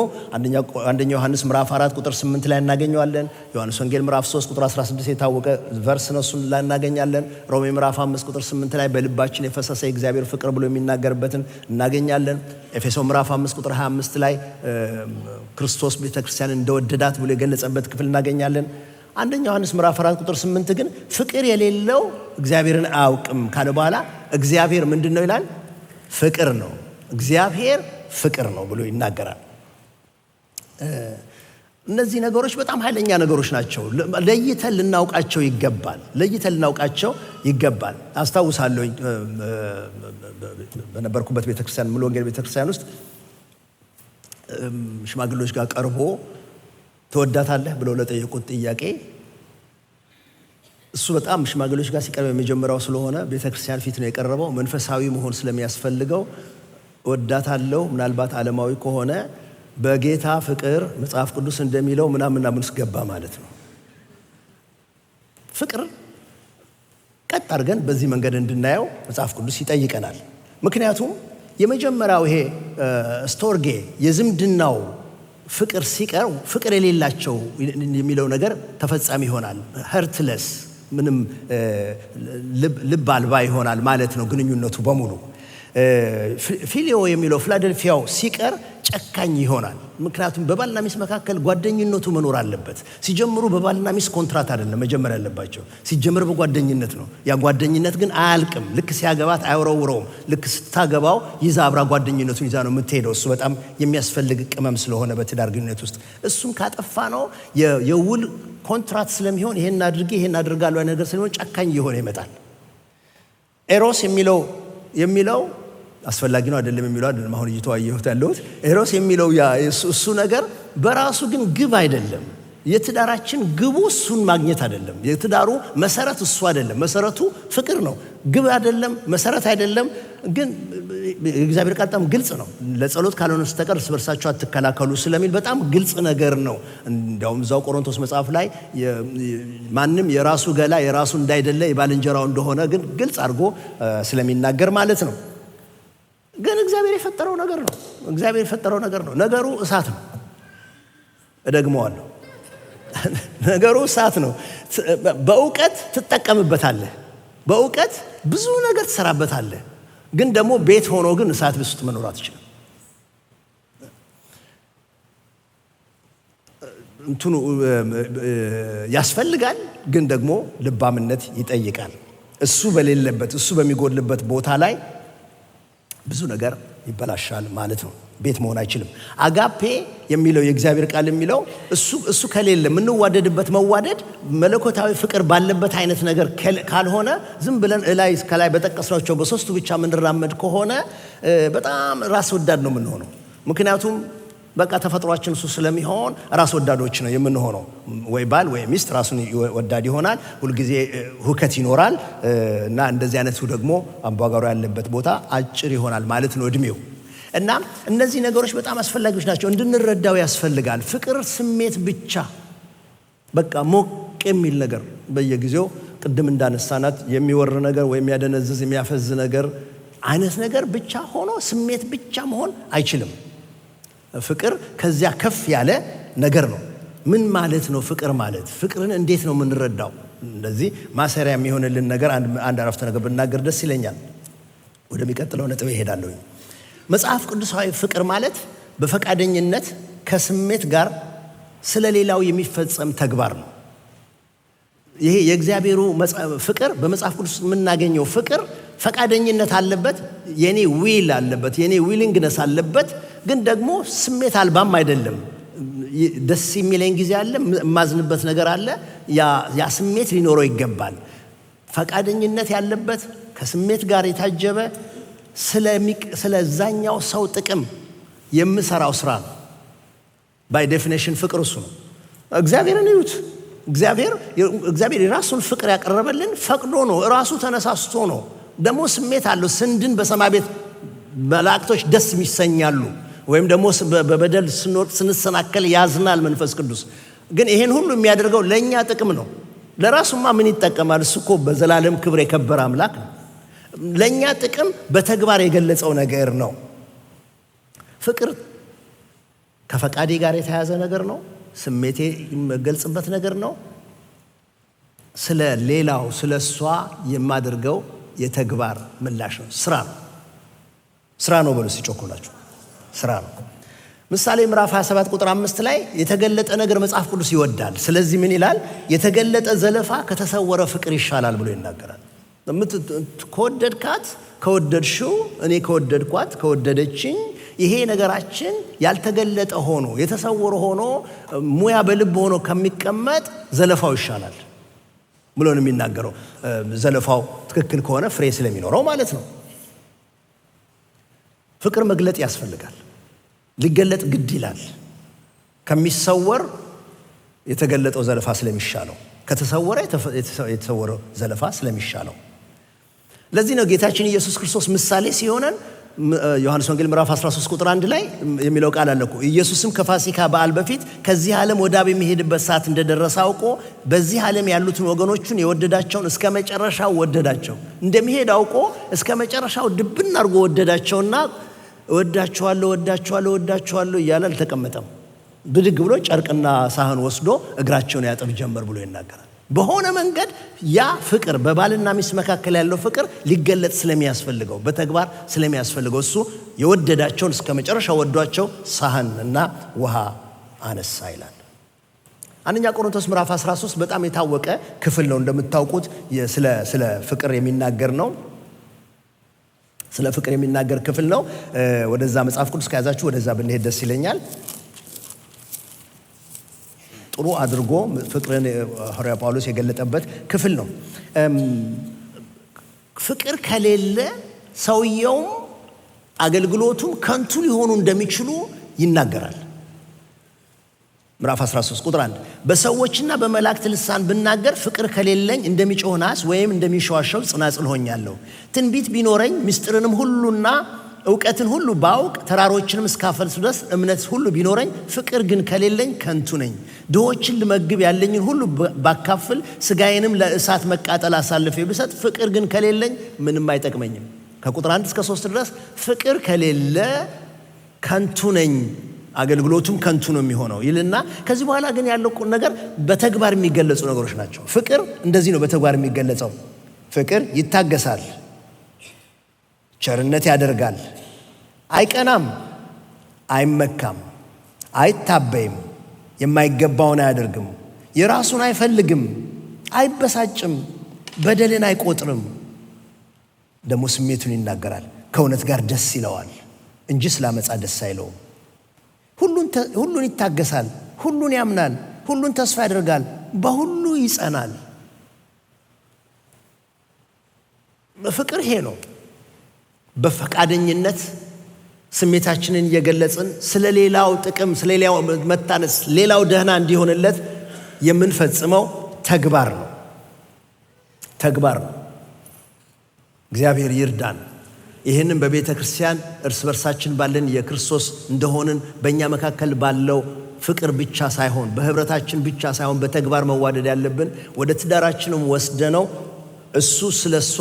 አንደኛ ዮሐንስ ምዕራፍ 4 ቁጥር 8 ላይ እናገኘዋለን። ዮሐንስ ወንጌል ምዕራፍ 3 ቁጥር 16 የታወቀ ቨርስ ነው፣ እሱን ላይ እናገኛለን። ሮሜ ምዕራፍ 5 ቁጥር 8 ላይ በልባችን የፈሰሰ የእግዚአብሔር ፍቅር ብሎ የሚናገርበትን እናገኛለን። ኤፌሶን ምዕራፍ 5 ቁጥር 25 ላይ ክርስቶስ ቤተክርስቲያንን እንደወደዳት ብሎ የገለጸበት ክፍል እናገኛለን። አንደኛ ዮሐንስ ምዕራፍ 4 ቁጥር 8 ግን ፍቅር የሌለው እግዚአብሔርን አያውቅም ካለ በኋላ እግዚአብሔር ምንድን ነው ይላል? ፍቅር ነው። እግዚአብሔር ፍቅር ነው ብሎ ይናገራል። እነዚህ ነገሮች በጣም ኃይለኛ ነገሮች ናቸው። ለይተን ልናውቃቸው ይገባል። አስታውሳለሁ በነበርኩበት ቤተክርስቲያን ሙሉ ወንጌል ቤተክርስቲያን ውስጥ ሽማግሌዎች ጋር ቀርቦ ትወዳታለህ ብለው ለጠየቁት ጥያቄ እሱ በጣም ሽማግሌዎች ጋር ሲቀርብ የመጀመሪያው ስለሆነ ቤተክርስቲያን ፊት ነው የቀረበው። መንፈሳዊ መሆን ስለሚያስፈልገው ወዳታለሁ፣ ምናልባት ዓለማዊ ከሆነ በጌታ ፍቅር መጽሐፍ ቅዱስ እንደሚለው ምናምን ውስጥ ገባ ማለት ነው። ፍቅር ቀጥ አድርገን በዚህ መንገድ እንድናየው መጽሐፍ ቅዱስ ይጠይቀናል። ምክንያቱም የመጀመሪያው ይሄ ስቶርጌ የዝምድናው ፍቅር ሲቀር ፍቅር የሌላቸው የሚለው ነገር ተፈጻሚ ይሆናል። ሄርትለስ ምንም ልብ አልባ ይሆናል ማለት ነው ግንኙነቱ በሙሉ። ፊሊዮ የሚለው ፊላደልፊያው ሲቀር ጨካኝ ይሆናል። ምክንያቱም በባልና ሚስት መካከል ጓደኝነቱ መኖር አለበት። ሲጀምሩ በባልና ሚስት ኮንትራት አይደለም መጀመር ያለባቸው፣ ሲጀምር በጓደኝነት ነው። ያ ጓደኝነት ግን አያልቅም። ልክ ሲያገባት አይወረውረውም። ልክ ስታገባው ይዛ አብራ ጓደኝነቱን ይዛ ነው የምትሄደው። እሱ በጣም የሚያስፈልግ ቅመም ስለሆነ በትዳር ግንኙነት ውስጥ እሱን ካጠፋ ነው የውል ኮንትራት ስለሚሆን ይሄን አድርጌ ይሄን አድርጋለሁ አይነት ነገር ስለሚሆን ጨካኝ የሆነ ይመጣል። ኤሮስ የሚለው አስፈላጊ ነው አይደለም የሚለው አይደለም። አሁን እየተዋየሁት ያለሁት ኤሮስ የሚለው እሱ ነገር በራሱ ግን ግብ አይደለም። የትዳራችን ግቡ እሱን ማግኘት አይደለም። የትዳሩ መሰረት እሱ አይደለም። መሰረቱ ፍቅር ነው። ግብ አይደለም፣ መሰረት አይደለም። ግን እግዚአብሔር ቃል በጣም ግልጽ ነው። ለጸሎት ካልሆነ በስተቀር እርስ በርሳችሁ አትከላከሉ ስለሚል በጣም ግልጽ ነገር ነው። እንዲያውም እዛው ቆሮንቶስ መጽሐፍ ላይ ማንም የራሱ ገላ የራሱ እንዳይደለ የባልንጀራው እንደሆነ ግን ግልጽ አድርጎ ስለሚናገር ማለት ነው። ግን እግዚአብሔር የፈጠረው ነገር ነው። ነገሩ እሳት ነው። እደግመዋለሁ፣ ነገሩ እሳት ነው። በእውቀት ትጠቀምበታለህ፣ በእውቀት ብዙ ነገር ትሰራበታለህ። ግን ደግሞ ቤት ሆኖ ግን እሳት ውስጥ መኖር አትችልም። እንትኑ ያስፈልጋል፣ ግን ደግሞ ልባምነት ይጠይቃል። እሱ በሌለበት እሱ በሚጎድልበት ቦታ ላይ ብዙ ነገር ይበላሻል ማለት ነው። ቤት መሆን አይችልም። አጋፔ የሚለው የእግዚአብሔር ቃል የሚለው እሱ ከሌለ የምንዋደድበት መዋደድ መለኮታዊ ፍቅር ባለበት አይነት ነገር ካልሆነ ዝም ብለን ከላይ በጠቀስናቸው በሶስቱ ብቻ የምንራመድ ከሆነ በጣም ራስ ወዳድ ነው የምንሆነው። ምክንያቱም በቃ ተፈጥሯችን እሱ ስለሚሆን ራስ ወዳዶች ነው የምንሆነው። ወይ ባል ወይ ሚስት ራሱን ወዳድ ይሆናል። ሁልጊዜ ሁከት ይኖራል እና እንደዚህ አይነቱ ደግሞ አምባጓሮ ያለበት ቦታ አጭር ይሆናል ማለት ነው እድሜው። እና እነዚህ ነገሮች በጣም አስፈላጊዎች ናቸው፣ እንድንረዳው ያስፈልጋል። ፍቅር ስሜት ብቻ በቃ ሞቅ የሚል ነገር በየጊዜው ቅድም እንዳነሳናት የሚወር ነገር ወይም ያደነዝዝ የሚያፈዝ ነገር አይነት ነገር ብቻ ሆኖ ስሜት ብቻ መሆን አይችልም። ፍቅር ከዚያ ከፍ ያለ ነገር ነው። ምን ማለት ነው ፍቅር ማለት? ፍቅርን እንዴት ነው የምንረዳው? እንደዚህ ማሰሪያ የሚሆንልን ነገር አንድ አረፍተ ነገር ብናገር ደስ ይለኛል። ወደሚቀጥለው ነጥብ እሄዳለሁ። መጽሐፍ ቅዱሳዊ ፍቅር ማለት በፈቃደኝነት ከስሜት ጋር ስለሌላው የሚፈጸም ተግባር ነው። ይሄ የእግዚአብሔሩ ፍቅር በመጽሐፍ ቅዱስ የምናገኘው ፍቅር ፈቃደኝነት አለበት፣ የኔ ዊል አለበት፣ የኔ ዊሊንግነስ አለበት። ግን ደግሞ ስሜት አልባም አይደለም። ደስ የሚለኝ ጊዜ አለ፣ የማዝንበት ነገር አለ። ያ ስሜት ሊኖረው ይገባል። ፈቃደኝነት ያለበት ከስሜት ጋር የታጀበ ስለዛኛው ሰው ጥቅም የምሰራው ስራ ነው። ባይ ዴፊኒሽን ፍቅር እሱ ነው። እግዚአብሔርን እዩት። እግዚአብሔር የራሱን ፍቅር ያቀረበልን ፈቅዶ ነው፣ ራሱ ተነሳስቶ ነው። ደግሞ ስሜት አለው። ስንድን በሰማይ ቤት መላእክቶች ደስ ይሰኛሉ፣ ወይም ደግሞ በበደል ስንሰናከል ያዝናል መንፈስ ቅዱስ። ግን ይሄን ሁሉ የሚያደርገው ለእኛ ጥቅም ነው። ለራሱማ ምን ይጠቀማል? እሱ እኮ በዘላለም ክብር የከበረ አምላክ ነው። ለእኛ ጥቅም በተግባር የገለጸው ነገር ነው። ፍቅር ከፈቃዴ ጋር የተያዘ ነገር ነው። ስሜቴ የምገልጽበት ነገር ነው። ስለ ሌላው ስለ እሷ የማደርገው የተግባር ምላሽ ነው። ስራ ነው በሉ ሲጮኩላችሁ፣ ስራ ነው። ምሳሌ ምዕራፍ 27 ቁጥር 5 ላይ የተገለጠ ነገር መጽሐፍ ቅዱስ ይወዳል። ስለዚህ ምን ይላል? የተገለጠ ዘለፋ ከተሰወረ ፍቅር ይሻላል ብሎ ይናገራል። ከወደድካት ከወደድሽው፣ እኔ ከወደድኳት ከወደደችኝ፣ ይሄ ነገራችን ያልተገለጠ ሆኖ የተሰወረ ሆኖ ሙያ በልብ ሆኖ ከሚቀመጥ ዘለፋው ይሻላል ብሎ ነው የሚናገረው። ዘለፋው ትክክል ከሆነ ፍሬ ስለሚኖረው ማለት ነው። ፍቅር መግለጥ ያስፈልጋል። ሊገለጥ ግድ ይላል። ከሚሰወር የተገለጠው ዘለፋ ስለሚሻለው፣ ከተሰወረ የተሰወረው ዘለፋ ስለሚሻለው። ለዚህ ነው ጌታችን ኢየሱስ ክርስቶስ ምሳሌ ሲሆነን ዮሐንስ ወንጌል ምዕራፍ 13 ቁጥር 1 ላይ የሚለው ቃል አለ እኮ። ኢየሱስም ከፋሲካ በዓል በፊት ከዚህ ዓለም ወደ አብ የሚሄድበት ሰዓት እንደደረሰ አውቆ በዚህ ዓለም ያሉትን ወገኖቹን የወደዳቸውን እስከ መጨረሻው ወደዳቸው። እንደሚሄድ አውቆ እስከ መጨረሻው ድብን አድርጎ ወደዳቸውና ወዳቸዋለሁ እያለ አልተቀመጠም። ብድግ ብሎ ጨርቅና ሳህን ወስዶ እግራቸውን ያጥብ ጀመር ብሎ ይናገራል። በሆነ መንገድ ያ ፍቅር በባልና ሚስት መካከል ያለው ፍቅር ሊገለጥ ስለሚያስፈልገው፣ በተግባር ስለሚያስፈልገው እሱ የወደዳቸውን እስከ መጨረሻው ወዷቸው ሳህን እና ውሃ አነሳ ይላል። አንደኛ ቆሮንቶስ ምዕራፍ 13 በጣም የታወቀ ክፍል ነው። እንደምታውቁት ስለ ፍቅር የሚናገር ነው። ስለ ፍቅር የሚናገር ክፍል ነው። ወደዛ መጽሐፍ ቅዱስ ከያዛችሁ ወደዛ ብንሄድ ደስ ይለኛል። ጥሩ አድርጎ ፍቅርን ሐዋርያ ጳውሎስ የገለጠበት ክፍል ነው። ፍቅር ከሌለ ሰውየውም አገልግሎቱም ከንቱ ሊሆኑ እንደሚችሉ ይናገራል። ምዕራፍ 13 ቁጥር 1 በሰዎችና በመላእክት ልሳን ብናገር ፍቅር ከሌለኝ እንደሚጮህ ናስ ወይም እንደሚሸዋሸው ጽናጽል ሆኛለሁ። ትንቢት ቢኖረኝ ምስጢርንም ሁሉና እውቀትን ሁሉ ባውቅ ተራሮችንም እስካፈልስ ድረስ እምነት ሁሉ ቢኖረኝ ፍቅር ግን ከሌለኝ ከንቱ ነኝ። ድሆችን ልመግብ ያለኝን ሁሉ ባካፍል ስጋዬንም ለእሳት መቃጠል አሳልፌ ብሰጥ ፍቅር ግን ከሌለኝ ምንም አይጠቅመኝም። ከቁጥር 1 እስከ 3 ድረስ ፍቅር ከሌለ ከንቱ ነኝ፣ አገልግሎቱም ከንቱ ነው የሚሆነው ይልና ከዚህ በኋላ ግን ያለው ነገር በተግባር የሚገለጹ ነገሮች ናቸው። ፍቅር እንደዚህ ነው በተግባር የሚገለጸው። ፍቅር ይታገሳል፣ ቸርነት ያደርጋል፣ አይቀናም፣ አይመካም፣ አይታበይም፣ የማይገባውን አያደርግም፣ የራሱን አይፈልግም፣ አይበሳጭም፣ በደልን አይቆጥርም። ደግሞ ስሜቱን ይናገራል፣ ከእውነት ጋር ደስ ይለዋል፣ እንጂ ስላመጻ ደስ አይለውም። ሁሉን ይታገሳል፣ ሁሉን ያምናል፣ ሁሉን ተስፋ ያደርጋል፣ በሁሉ ይጸናል። ፍቅር ይሄ ነው። በፈቃደኝነት ስሜታችንን እየገለጽን ስለሌላው ጥቅም፣ ስለሌላው መታነስ፣ ሌላው ደህና እንዲሆንለት የምንፈጽመው ተግባር ነው። እግዚአብሔር ይርዳን። ይህንን በቤተ ክርስቲያን እርስ በርሳችን ባለን የክርስቶስ እንደሆንን በእኛ መካከል ባለው ፍቅር ብቻ ሳይሆን፣ በህብረታችን ብቻ ሳይሆን በተግባር መዋደድ ያለብን ወደ ትዳራችንም ወስደነው እሱ ስለ እሷ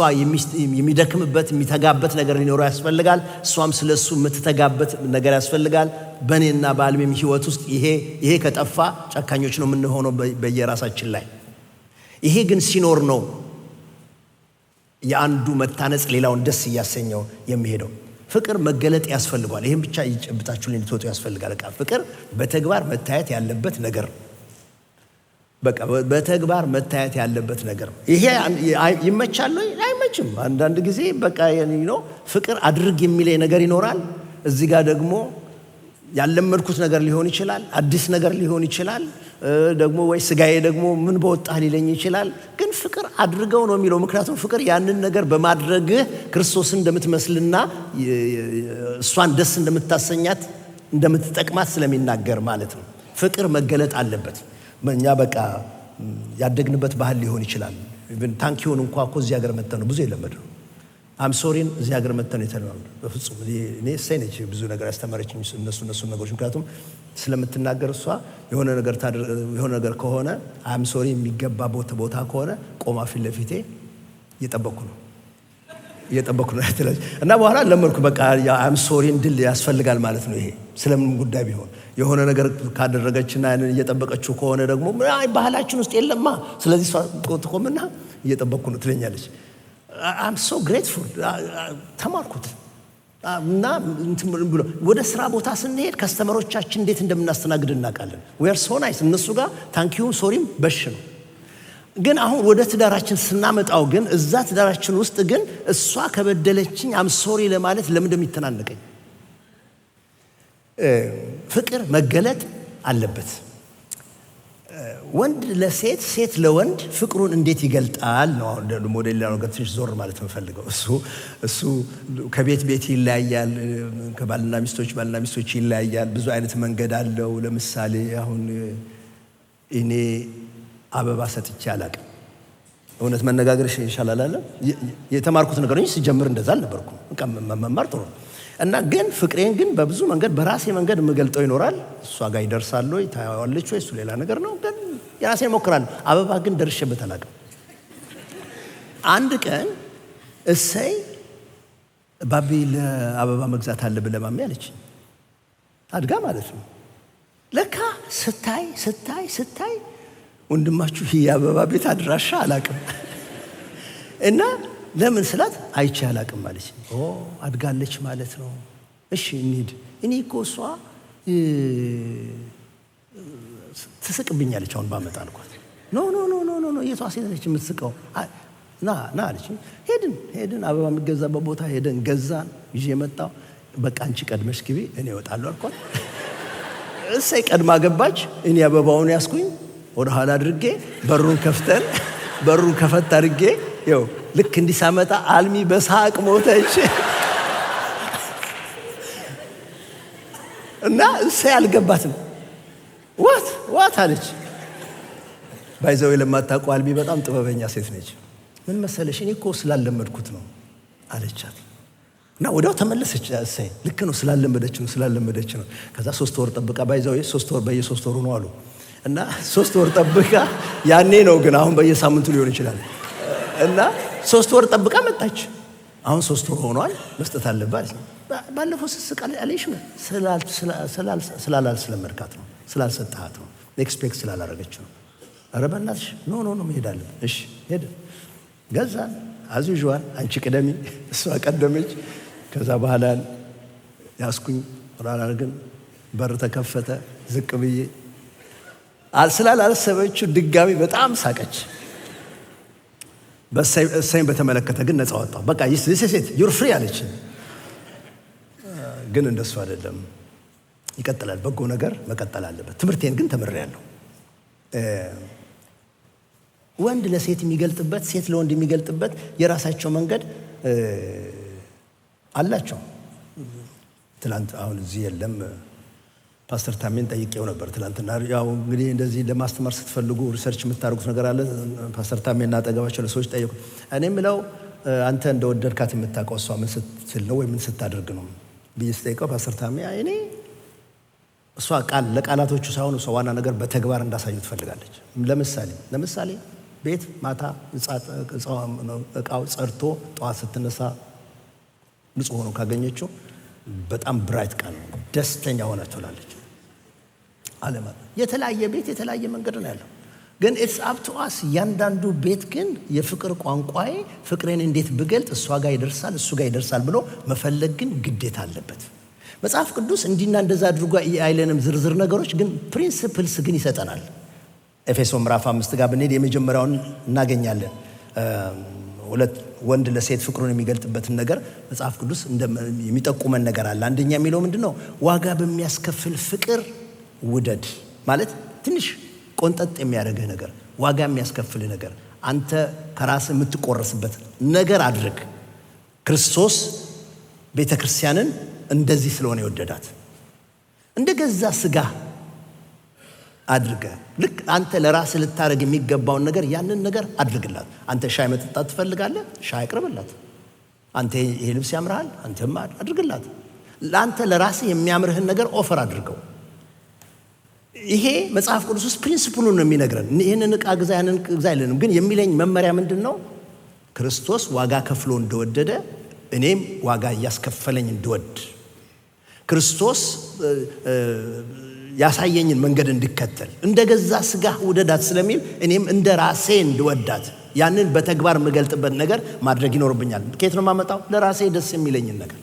የሚደክምበት የሚተጋበት ነገር ሊኖረው ያስፈልጋል። እሷም ስለ እሱ የምትተጋበት ነገር ያስፈልጋል። በእኔና በአልሜም ህይወት ውስጥ ይሄ ከጠፋ ጨካኞች ነው የምንሆነው በየራሳችን ላይ። ይሄ ግን ሲኖር ነው የአንዱ መታነጽ ሌላውን ደስ እያሰኘው የሚሄደው። ፍቅር መገለጥ ያስፈልጋል። ይሄን ብቻ ይጨብጣችሁ ልትወጡ ያስፈልጋል። ፍቅር በተግባር መታየት ያለበት ነገር ነው። በቃ በተግባር መታየት ያለበት ነገር ነው። ይሄ ይመቻል ወይ አይመችም? አንዳንድ ጊዜ በቃ ፍቅር አድርግ የሚለኝ ነገር ይኖራል። እዚህ ጋር ደግሞ ያለመድኩት ነገር ሊሆን ይችላል፣ አዲስ ነገር ሊሆን ይችላል። ደግሞ ወይ ስጋዬ ደግሞ ምን በወጣህ ሊለኝ ይችላል። ግን ፍቅር አድርገው ነው የሚለው። ምክንያቱም ፍቅር ያንን ነገር በማድረግህ ክርስቶስን እንደምትመስልና እሷን ደስ እንደምታሰኛት እንደምትጠቅማት ስለሚናገር ማለት ነው። ፍቅር መገለጥ አለበት። እኛ በቃ ያደግንበት ባህል ሊሆን ይችላል። ታንኪውን እንኳ እኮ እዚህ ሀገር መጥተን ነው ብዙ የለመድነው። አምሶሪን እዚህ ሀገር መጥተን ነው የተለማመድነው። በፍጹም እኔ ሰይነች ብዙ ነገር ያስተማረችኝ እነሱ ነገሮች። ምክንያቱም ስለምትናገር እሷ የሆነ ነገር ከሆነ አምሶሪ የሚገባ ቦታ ከሆነ ቆማ ፊት ለፊቴ እየጠበቅኩ ነው እና በኋላ ለመድኩ። በቃ አምሶሪን ድል ያስፈልጋል ማለት ነው። ይሄ ስለምን ጉዳይ ቢሆን የሆነ ነገር ካደረገችና ያንን እየጠበቀችው ከሆነ ደግሞ ባህላችን ውስጥ የለማ። ስለዚህ እሷ ትቆምና እየጠበቅኩ ነው ትለኛለች። I'm so grateful ተማርኩት። እና ብሎ ወደ ስራ ቦታ ስንሄድ ከስተመሮቻችን እንዴት እንደምናስተናግድ እናውቃለን። we are so nice። እነሱ ጋር ታንኪዩ ሶሪም በሽ ነው። ግን አሁን ወደ ትዳራችን ስናመጣው ግን እዛ ትዳራችን ውስጥ ግን እሷ ከበደለችኝ አም ሶሪ ለማለት ለምን እንደሚተናነቀኝ ፍቅር መገለጥ አለበት። ወንድ ለሴት፣ ሴት ለወንድ ፍቅሩን እንዴት ይገልጣል ነው። አሁን ደግሞ ወደ ሌላ ነገር ትንሽ ዞር ማለት የምፈልገው እሱ ከቤት ይለያያል። ከባልና ሚስቶች ይለያያል። ብዙ አይነት መንገድ አለው። ለምሳሌ አሁን እኔ አበባ ሰጥቼ አላቅም። እውነት መነጋገር ይሻላል አለ የተማርኩት ነገር እንጂ ሲጀምር እንደዛ አልነበርኩም። መማር ጥሩ ነው እና ግን ፍቅሬን ግን በብዙ መንገድ በራሴ መንገድ የምገልጠው ይኖራል። እሷ ጋር ይደርሳል ወይ ታያዋለች ወይ እሱ ሌላ ነገር ነው። ግን የራሴን እሞክራለሁ። አበባ ግን ደርሼበት አላቅም። አንድ ቀን እሰይ ባቢ ለአበባ መግዛት አለብን ለማሚ አለች። አድጋ ማለት ነው። ለካ ስታይ ወንድማችሁ የአበባ ቤት አድራሻ አላቅም እና ለምን ስላት አይቼ አላቅም አለች። አድጋለች ማለት ነው። እሺ እንሂድ። እኔ እኮ እሷ ትስቅብኛለች አሁን ባመጣ አልኳት። ኖ የቷ ሴት ነች የምትስቀው? ና አለች። ሄድን አበባ የሚገዛበት ቦታ ሄደን ገዛን። ይዤ መጣሁ። በቃ አንቺ ቀድመሽ ግቢ እኔ እወጣለሁ አልኳት። እሰይ ቀድማ ገባች። እኔ አበባውን ያስኩኝ ወደ ኋላ አድርጌ በሩን ከፈት አድርጌ ይኸው ልክ እንዲሳመጣ አልሚ በሳቅ ሞተች እና እሰይ አልገባትም። ዋት አለች። ባይዘው ለማታውቁ አልሚ በጣም ጥበበኛ ሴት ነች። ምን መሰለሽ እኔ እኮ ስላለመድኩት ነው አለቻት እና ወዲያው ተመለሰች። እሰይ ልክ ነው ስላለመደች ነው። ከዛ 3 ወር ጠብቃ ባይዘው በየ3 ወሩ ነው አሉ እና 3 ወር ጠብቃ ያኔ ነው ግን አሁን በየሳምንቱ ሊሆን ይችላል እና 3 ወር ጠብቃ መጣች። አሁን 3 ወር ሆኗል መስጠት አለባት። ባለፈው ስስቃል አለሽ ስላልሰለመድካት ነው ስላልሰጣት ነው ኤክስፔክት ስላላረገች ነው። ኧረ በእናትሽ ኖ መሄድ አለብን። እሺ ሄደ ገዛን አዝዩዋል። አንቺ ቅደሚ እሷ ቀደመች። ከዛ በኋላ ያስኩኝ ግን በር ተከፈተ። ዝቅ ብዬ ስላላሰበችው ድጋሚ በጣም ሳቀች። እሰይን በተመለከተ ግን ነፃ ወጣሁ። በቃ ሴት ዩር ፍሪ አለች። ግን እንደሱ አይደለም። ይቀጥላል። በጎ ነገር መቀጠል አለበት። ትምህርቴን ግን ተምሬያለሁ። ወንድ ለሴት የሚገልጥበት፣ ሴት ለወንድ የሚገልጥበት የራሳቸው መንገድ አላቸው። ትላንት አሁን እዚህ የለም ፓስተር ታሜን ጠይቄው ነበር ትላንትና። ያው እንግዲህ እንደዚህ ለማስተማር ስትፈልጉ ሪሰርች የምታደርጉት ነገር አለ። ፓስተር ታሜና አጠገባቸው ለሰዎች ጠየቁ። እኔ የምለው አንተ እንደወደድካት የምታውቀው እሷ ምን ስትል ነው ወይ ምን ስታደርግ ነው ብዬ ስጠይቀው ፓስተር ታሜ እኔ እሷ ለቃላቶቹ ሳይሆን እሷ ዋና ነገር በተግባር እንዳሳዩ ትፈልጋለች። ለምሳሌ ቤት ማታ እቃው ጸድቶ ጠዋት ስትነሳ ንጹህ ሆኖ ካገኘችው በጣም ብራይት ቃል ደስተኛ ሆና ትላለች። አለማት የተለያየ ቤት የተለያየ መንገድ ነው ያለው። ግን ኢትስ አፕ ቱ አስ። እያንዳንዱ ቤት ግን የፍቅር ቋንቋዬ ፍቅሬን እንዴት ብገልጥ እሷ ጋር ይደርሳል እሱ ጋር ይደርሳል ብሎ መፈለግ ግን ግዴታ አለበት። መጽሐፍ ቅዱስ እንዲና እንደዛ አድርጎ አይለንም ዝርዝር ነገሮች፣ ግን ፕሪንሲፕልስ ግን ይሰጠናል። ኤፌሶን ምዕራፍ 5 ጋር ብንሄድ የመጀመሪያውን እናገኛለን። ወንድ ለሴት ፍቅሩን የሚገልጥበትን ነገር መጽሐፍ ቅዱስ የሚጠቁመን ነገር አለ። አንደኛ የሚለው ምንድነው? ዋጋ በሚያስከፍል ፍቅር ውደድ ማለት ትንሽ ቆንጠጥ የሚያደርግህ ነገር፣ ዋጋ የሚያስከፍል ነገር፣ አንተ ከራስህ የምትቆረስበት ነገር አድርግ። ክርስቶስ ቤተ ክርስቲያንን እንደዚህ ስለሆነ የወደዳት እንደ ገዛ ስጋ አድርገ ልክ አንተ ለራስህ ልታረግ የሚገባውን ነገር ያንን ነገር አድርግላት። አንተ ሻይ መጠጣት ትፈልጋለህ? ሻይ አቅርብላት። አንተ ይሄ ልብስ ያምርሃል? አንተም አድርግላት። ለአንተ ለራስህ የሚያምርህን ነገር ኦፈር አድርገው። ይሄ መጽሐፍ ቅዱስ ውስጥ ፕሪንሲፕሉን ነው የሚነግረን። ይህንን ዕቃ ግዛ ያንን ግዛ አይለንም። ግን የሚለኝ መመሪያ ምንድን ነው? ክርስቶስ ዋጋ ከፍሎ እንደወደደ እኔም ዋጋ እያስከፈለኝ እንድወድ፣ ክርስቶስ ያሳየኝን መንገድ እንድከተል፣ እንደገዛ ስጋ ውደዳት ስለሚል እኔም እንደ ራሴ እንድወዳት ያንን በተግባር የምገልጥበት ነገር ማድረግ ይኖርብኛል። ከየት ነው የማመጣው? ለራሴ ደስ የሚለኝን ነገር።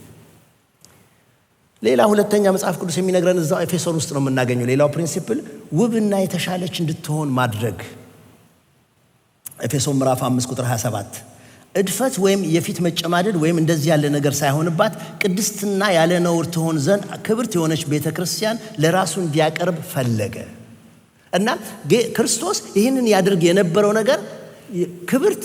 ሌላ ሁለተኛ መጽሐፍ ቅዱስ የሚነግረን እዛው ኤፌሶን ውስጥ ነው የምናገኘው። ሌላው ፕሪንሲፕል ውብና የተሻለች እንድትሆን ማድረግ። ኤፌሶን ምዕራፍ 5 ቁጥር 27 እድፈት ወይም የፊት መጨማደድ ወይም እንደዚህ ያለ ነገር ሳይሆንባት ቅድስትና ያለ ነውር ትሆን ዘንድ ክብርት የሆነች ቤተ ክርስቲያን ለራሱ እንዲያቀርብ ፈለገ። እና ክርስቶስ ይህንን ያድርግ የነበረው ነገር ክብርት፣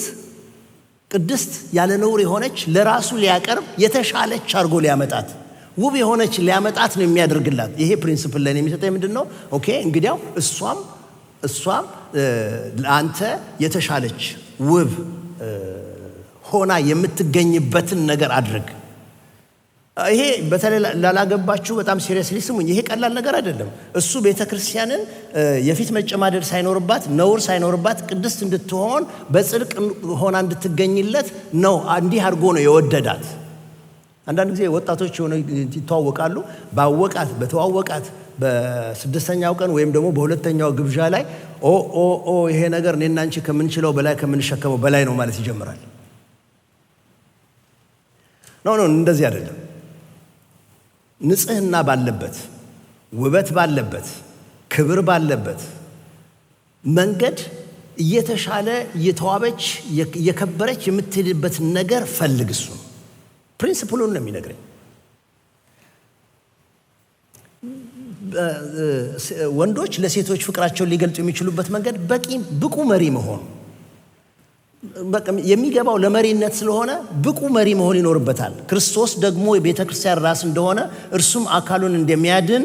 ቅድስት፣ ያለ ነውር የሆነች ለራሱ ሊያቀርብ የተሻለች አድርጎ ሊያመጣት፣ ውብ የሆነች ሊያመጣት ነው የሚያደርግላት። ይሄ ፕሪንሲፕል ለኔ የሚሰጠኝ ምንድን ነው? ኦኬ እንግዲያው እሷም ለአንተ የተሻለች ውብ ሆና የምትገኝበትን ነገር አድርግ። ይሄ በተለይ ላላገባችሁ በጣም ሲሪየስሊ ስሙኝ። ይሄ ቀላል ነገር አይደለም። እሱ ቤተክርስቲያንን የፊት መጨማደድ ሳይኖርባት፣ ነውር ሳይኖርባት ቅድስት እንድትሆን በጽድቅ ሆና እንድትገኝለት ነው እንዲህ አድርጎ ነው የወደዳት። አንዳንድ ጊዜ ወጣቶች ሆነው ይተዋወቃሉ። በተዋወቃት በስድስተኛው ቀን ወይም ደግሞ በሁለተኛው ግብዣ ላይ ይሄ ነገር እኔና አንቺ ከምንችለው በላይ ከምንሸከመው በላይ ነው ማለት ይጀምራል። ኖ እንደዚህ አይደለም። ንጽህና ባለበት፣ ውበት ባለበት፣ ክብር ባለበት መንገድ እየተሻለ እየተዋበች እየከበረች የምትሄድበት ነገር ፈልግ። እሱ ፕሪንሲፕሉን ነው የሚነግረኝ። ወንዶች ለሴቶች ፍቅራቸውን ሊገልጹ የሚችሉበት መንገድ ብቁ መሪ መሆኑ፣ የሚገባው ለመሪነት ስለሆነ ብቁ መሪ መሆን ይኖርበታል። ክርስቶስ ደግሞ የቤተ ክርስቲያን ራስ እንደሆነ እርሱም አካሉን እንደሚያድን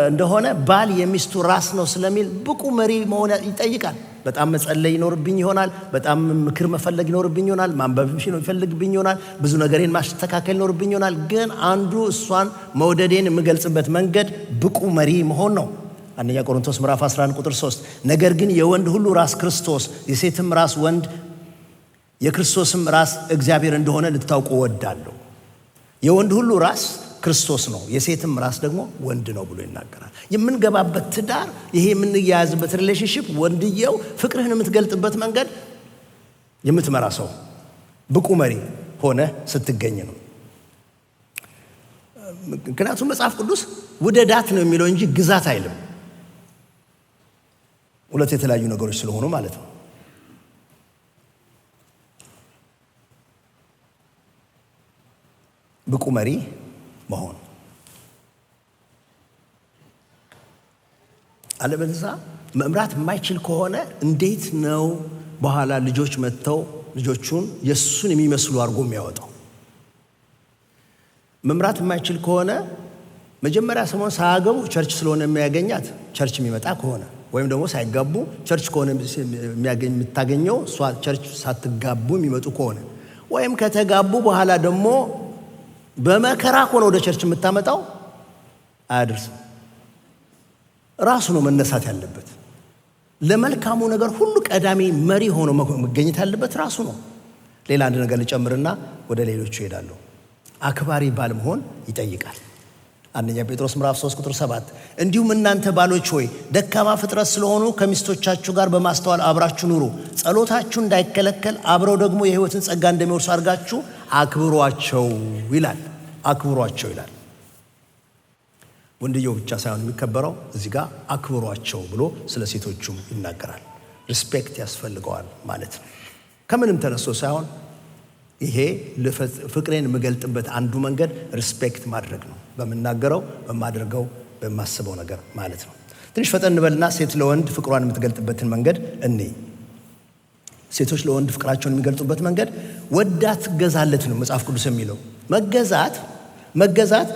እንደሆነ ባል የሚስቱ ራስ ነው ስለሚል ብቁ መሪ መሆን ይጠይቃል። በጣም መጸለይ ይኖርብኝ ይሆናል። በጣም ምክር መፈለግ ይኖርብኝ ይሆናል። ማንበብ ይፈልግብኝ ይሆናል። ብዙ ነገሬን ማስተካከል ይኖርብኝ ይሆናል። ግን አንዱ እሷን መውደዴን የምገልጽበት መንገድ ብቁ መሪ መሆን ነው። አንደኛ ቆሮንቶስ ምዕራፍ 11 ቁጥር 3 ነገር ግን የወንድ ሁሉ ራስ ክርስቶስ፣ የሴትም ራስ ወንድ፣ የክርስቶስም ራስ እግዚአብሔር እንደሆነ ልታውቁ እወዳለሁ። የወንድ ሁሉ ራስ ክርስቶስ ነው፣ የሴትም ራስ ደግሞ ወንድ ነው ብሎ ይናገራል። የምንገባበት ትዳር፣ ይሄ የምንያያዝበት ሪሌሽንሺፕ፣ ወንድየው ፍቅርህን የምትገልጥበት መንገድ የምትመራ ሰው ብቁ መሪ ሆነ ስትገኝ ነው። ምክንያቱም መጽሐፍ ቅዱስ ውደዳት ነው የሚለው እንጂ ግዛት አይልም። ሁለት የተለያዩ ነገሮች ስለሆኑ ማለት ነው። ብቁ መሪ መሆን አለበለዚያ መምራት የማይችል ከሆነ እንዴት ነው በኋላ ልጆች መጥተው ልጆቹን የሱን የሚመስሉ አድርጎ የሚያወጣው? መምራት የማይችል ከሆነ መጀመሪያ ሰሞን ሳያገቡ ቸርች ስለሆነ የሚያገኛት ቸርች የሚመጣ ከሆነ ወይም ደግሞ ሳይጋቡ ቸርች ከሆነ የምታገኘው እሷ ቸርች ሳትጋቡ የሚመጡ ከሆነ ወይም ከተጋቡ በኋላ ደግሞ በመከራ ከሆነ ወደ ቸርች የምታመጣው አያደርስም። ራሱ ነው መነሳት ያለበት። ለመልካሙ ነገር ሁሉ ቀዳሚ መሪ ሆኖ መገኘት ያለበት ራሱ ነው። ሌላ አንድ ነገር ልጨምርና ወደ ሌሎቹ እሄዳለሁ። አክባሪ ባል መሆን ይጠይቃል። አንደኛ ጴጥሮስ ምዕራፍ 3 ቁጥር 7 እንዲሁም እናንተ ባሎች ሆይ ደካማ ፍጥረት ስለሆኑ ከሚስቶቻችሁ ጋር በማስተዋል አብራችሁ ኑሩ፣ ጸሎታችሁ እንዳይከለከል አብረው ደግሞ የሕይወትን ጸጋ እንደሚወርሱ አድርጋችሁ አክብሯቸው ይላል። አክብሯቸው ይላል። ወንድየው ብቻ ሳይሆን የሚከበረው እዚህ ጋር አክብሯቸው ብሎ ስለ ሴቶቹም ይናገራል። ሪስፔክት ያስፈልገዋል ማለት ነው። ከምንም ተነስቶ ሳይሆን ይሄ ፍቅሬን የምገልጥበት አንዱ መንገድ ሪስፔክት ማድረግ ነው። በምናገረው፣ በማድረገው፣ በማስበው ነገር ማለት ነው። ትንሽ ፈጠን እንበልና ሴት ለወንድ ፍቅሯን የምትገልጥበትን መንገድ እኔ ሴቶች ለወንድ ፍቅራቸውን የሚገልጡበት መንገድ ወዳ ትገዛለት ነው መጽሐፍ ቅዱስ የሚለው። መገዛት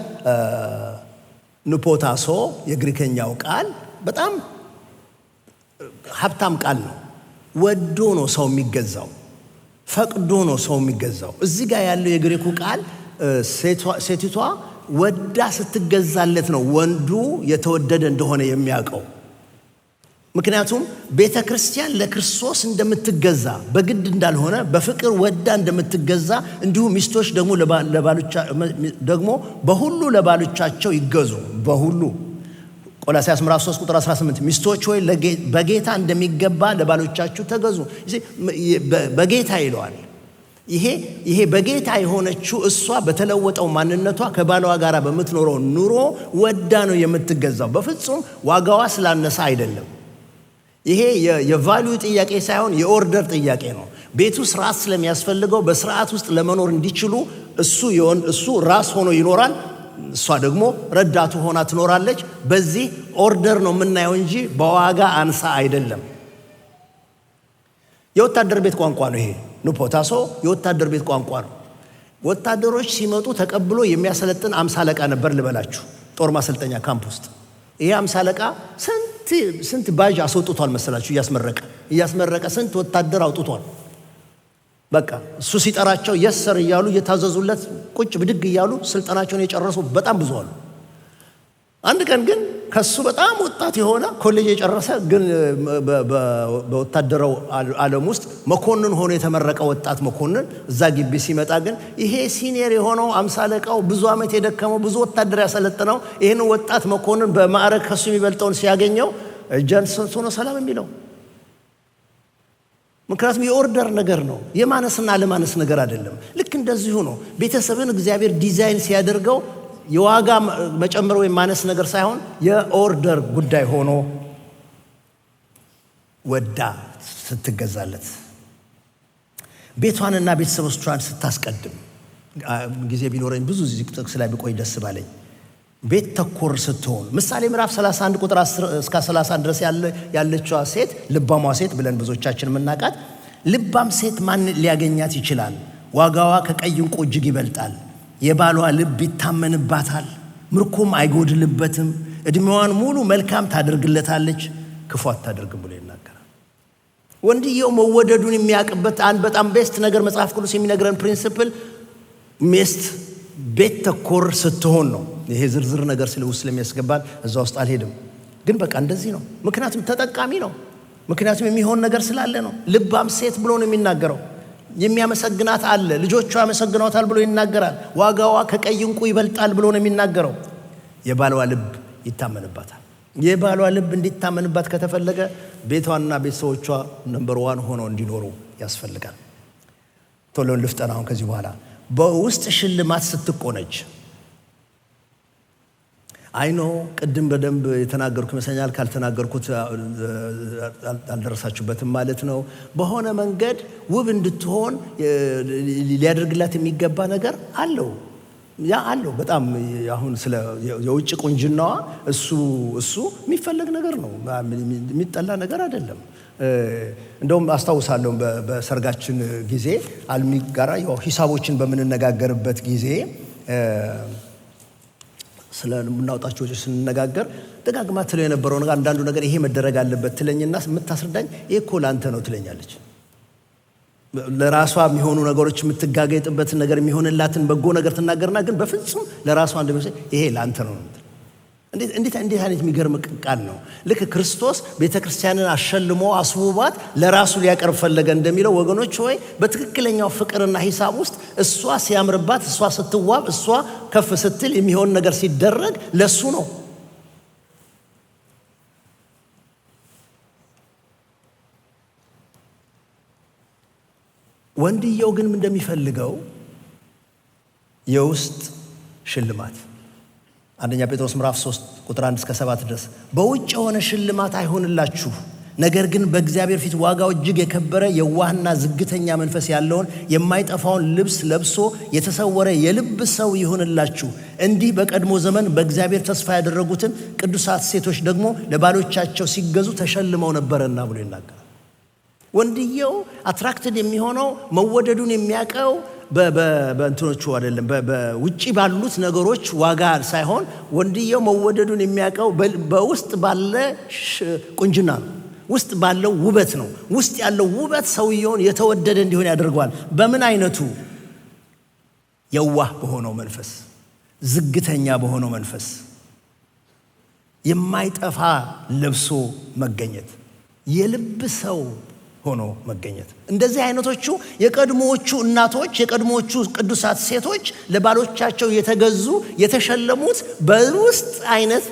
ንፖታሶ የግሪከኛው ቃል በጣም ሀብታም ቃል ነው። ወዶ ነው ሰው የሚገዛው፣ ፈቅዶ ነው ሰው የሚገዛው። እዚህ ጋር ያለው የግሪኩ ቃል ሴቲቷ ወዳ ስትገዛለት ነው ወንዱ የተወደደ እንደሆነ የሚያውቀው። ምክንያቱም ቤተ ክርስቲያን ለክርስቶስ እንደምትገዛ በግድ እንዳልሆነ በፍቅር ወዳ እንደምትገዛ እንዲሁ ሚስቶች ደግሞ በሁሉ ለባሎቻቸው ይገዙ። በሁሉ ቆላስይስ ምዕራፍ 3 ቁጥር 18 ሚስቶች ሆይ በጌታ እንደሚገባ ለባሎቻችሁ ተገዙ። በጌታ ይለዋል። ይሄ በጌታ የሆነችው እሷ በተለወጠው ማንነቷ ከባሏ ጋር በምትኖረው ኑሮ ወዳ ነው የምትገዛው። በፍጹም ዋጋዋ ስላነሳ አይደለም። ይሄ የቫልዩ ጥያቄ ሳይሆን የኦርደር ጥያቄ ነው። ቤቱ ስርዓት ስለሚያስፈልገው በስርዓት ውስጥ ለመኖር እንዲችሉ እሱ ራስ ሆኖ ይኖራል፣ እሷ ደግሞ ረዳቱ ሆና ትኖራለች። በዚህ ኦርደር ነው የምናየው እንጂ በዋጋ አንሳ አይደለም። የወታደር ቤት ቋንቋ ነው ይሄ። ኑፖታሶ የወታደር ቤት ቋንቋ ነው። ወታደሮች ሲመጡ ተቀብሎ የሚያሰለጥን 50 አለቃ ነበር ልበላችሁ፣ ጦር ማሰልጠኛ ካምፕ ውስጥ። ይሄ 50 አለቃ ስንት ባጅ አስወጥቷል መሰላችሁ? እያስመረቀ ስንት ወታደር አውጥቷል። በቃ እሱ ሲጠራቸው የሰር እያሉ እየታዘዙለት ቁጭ ብድግ እያሉ ስልጠናቸውን የጨረሱ በጣም ብዙ አሉ። አንድ ቀን ግን ከሱ በጣም ወጣት የሆነ ኮሌጅ የጨረሰ ግን በወታደራው ዓለም ውስጥ መኮንን ሆኖ የተመረቀ ወጣት መኮንን እዛ ግቢ ሲመጣ ግን ይሄ ሲኒየር የሆነው 50 አለቃው ብዙ ዓመት የደከመው ብዙ ወታደር ያሰለጥነው ይሄን ወጣት መኮንን በማዕረግ ከሱ የሚበልጠውን ሲያገኘው እጃን ሰንሶ ነው ሰላም የሚለው። ምክንያቱም የኦርደር ነገር ነው፣ የማነስና ለማነስ ነገር አይደለም። ልክ እንደዚሁ ነው ቤተሰብን እግዚአብሔር ዲዛይን ሲያደርገው የዋጋ መጨመር ወይም ማነስ ነገር ሳይሆን የኦርደር ጉዳይ ሆኖ ወዳ ስትገዛለት ቤቷንና ቤተሰቦቿን ስታስቀድም። ጊዜ ቢኖረኝ ብዙ እዚህ ጥቅስ ላይ ብቆይ ደስ ባለኝ። ቤት ተኮር ስትሆን ምሳሌ ምዕራፍ 31 ቁጥር 10 እስከ 30 ድረስ ያለችዋ ሴት ልባሟ ሴት ብለን ብዙዎቻችን የምናውቃት ልባም ሴት ማን ሊያገኛት ይችላል? ዋጋዋ ከቀይ ዕንቁ እጅግ ይበልጣል። የባሏ ልብ ይታመንባታል፣ ምርኮም አይጎድልበትም። ዕድሜዋን ሙሉ መልካም ታደርግለታለች፣ ክፉ አታደርግም ብሎ ይናገራል። ወንድየው መወደዱን የሚያውቅበት አንድ በጣም ቤስት ነገር መጽሐፍ ቅዱስ የሚነግረን ፕሪንሲፕል ሚስት ቤት ተኮር ስትሆን ነው። ይሄ ዝርዝር ነገር ስለሚያስገባን እዛ ውስጥ አልሄድም፣ ግን በቃ እንደዚህ ነው። ምክንያቱም ተጠቃሚ ነው። ምክንያቱም የሚሆን ነገር ስላለ ነው። ልባም ሴት ብሎ ነው የሚናገረው። የሚያመሰግናት አለ፣ ልጆቿ ያመሰግኗታል ብሎ ይናገራል። ዋጋዋ ከቀይ ዕንቁ ይበልጣል ብሎ ነው የሚናገረው። የባሏ ልብ ይታመንባታል። የባሏ ልብ እንዲታመንባት ከተፈለገ ቤቷንና ቤተሰቦቿ ነምበር 1 ሆነው እንዲኖሩ ያስፈልጋል። ቶሎ ልፍጠን። አሁን ከዚህ በኋላ በውስጥ ሽልማት ስትቆነጅ አይኖ ቅድም በደንብ የተናገርኩ ይመስለኛል። ካልተናገርኩት አልደረሳችሁበትም ማለት ነው። በሆነ መንገድ ውብ እንድትሆን ሊያደርግላት የሚገባ ነገር አለው። ያ አለው በጣም አሁን ስለ የውጭ ቁንጅናዋ እሱ የሚፈለግ ነገር ነው፣ የሚጠላ ነገር አይደለም። እንደውም አስታውሳለሁ በሰርጋችን ጊዜ አልሚ ጋራ ያው ሂሳቦችን በምንነጋገርበት ጊዜ ስለ ምናውጣቸው ስንነጋገር ደጋግማ ትለው የነበረው ነገር አንዳንዱ ነገር ይሄ መደረግ አለበት ትለኝና የምታስረዳኝ ይሄ እኮ ላንተ ነው ትለኛለች። ለራሷ የሚሆኑ ነገሮች የምትጋገጥበት ነገር የሚሆንላትን በጎ ነገር ትናገርና ግን በፍጹም ለራሷ እንደሚሰጥ ይሄ ላንተ ነው። እንዴት አይነት የሚገርም ቃል ነው። ልክ ክርስቶስ ቤተክርስቲያንን አሸልሞ አስውባት ለራሱ ሊያቀርብ ፈለገ እንደሚለው ወገኖች ሆይ በትክክለኛው ፍቅርና ሂሳብ ውስጥ እሷ ሲያምርባት፣ እሷ ስትዋብ፣ እሷ ከፍ ስትል የሚሆን ነገር ሲደረግ ለሱ ነው። ወንድየው ግን እንደሚፈልገው የውስጥ ሽልማት አንደኛ ጴጥሮስ ምዕራፍ 3 ቁጥር 1 እስከ 7 ድረስ በውጭ የሆነ ሽልማት አይሆንላችሁ፣ ነገር ግን በእግዚአብሔር ፊት ዋጋው እጅግ የከበረ የዋህና ዝግተኛ መንፈስ ያለውን የማይጠፋውን ልብስ ለብሶ የተሰወረ የልብ ሰው ይሆንላችሁ። እንዲህ በቀድሞ ዘመን በእግዚአብሔር ተስፋ ያደረጉትን ቅዱሳት ሴቶች ደግሞ ለባሎቻቸው ሲገዙ ተሸልመው ነበረና ብሎ ይናገራል። ወንድየው አትራክትድ የሚሆነው መወደዱን የሚያቀው በእንትኖቹ አይደለም፣ በውጪ ባሉት ነገሮች ዋጋ ሳይሆን ወንድየው መወደዱን የሚያቀው በውስጥ ባለ ቁንጅና ነው፣ ውስጥ ባለው ውበት ነው። ውስጥ ያለው ውበት ሰውየውን የተወደደ እንዲሆን ያደርገዋል። በምን አይነቱ? የዋህ በሆነው መንፈስ፣ ዝግተኛ በሆነው መንፈስ፣ የማይጠፋ ለብሶ መገኘት፣ የልብ ሰው ሆኖ መገኘት። እንደዚህ አይነቶቹ የቀድሞዎቹ እናቶች፣ የቀድሞዎቹ ቅዱሳት ሴቶች ለባሎቻቸው የተገዙ የተሸለሙት በውስጥ አይነት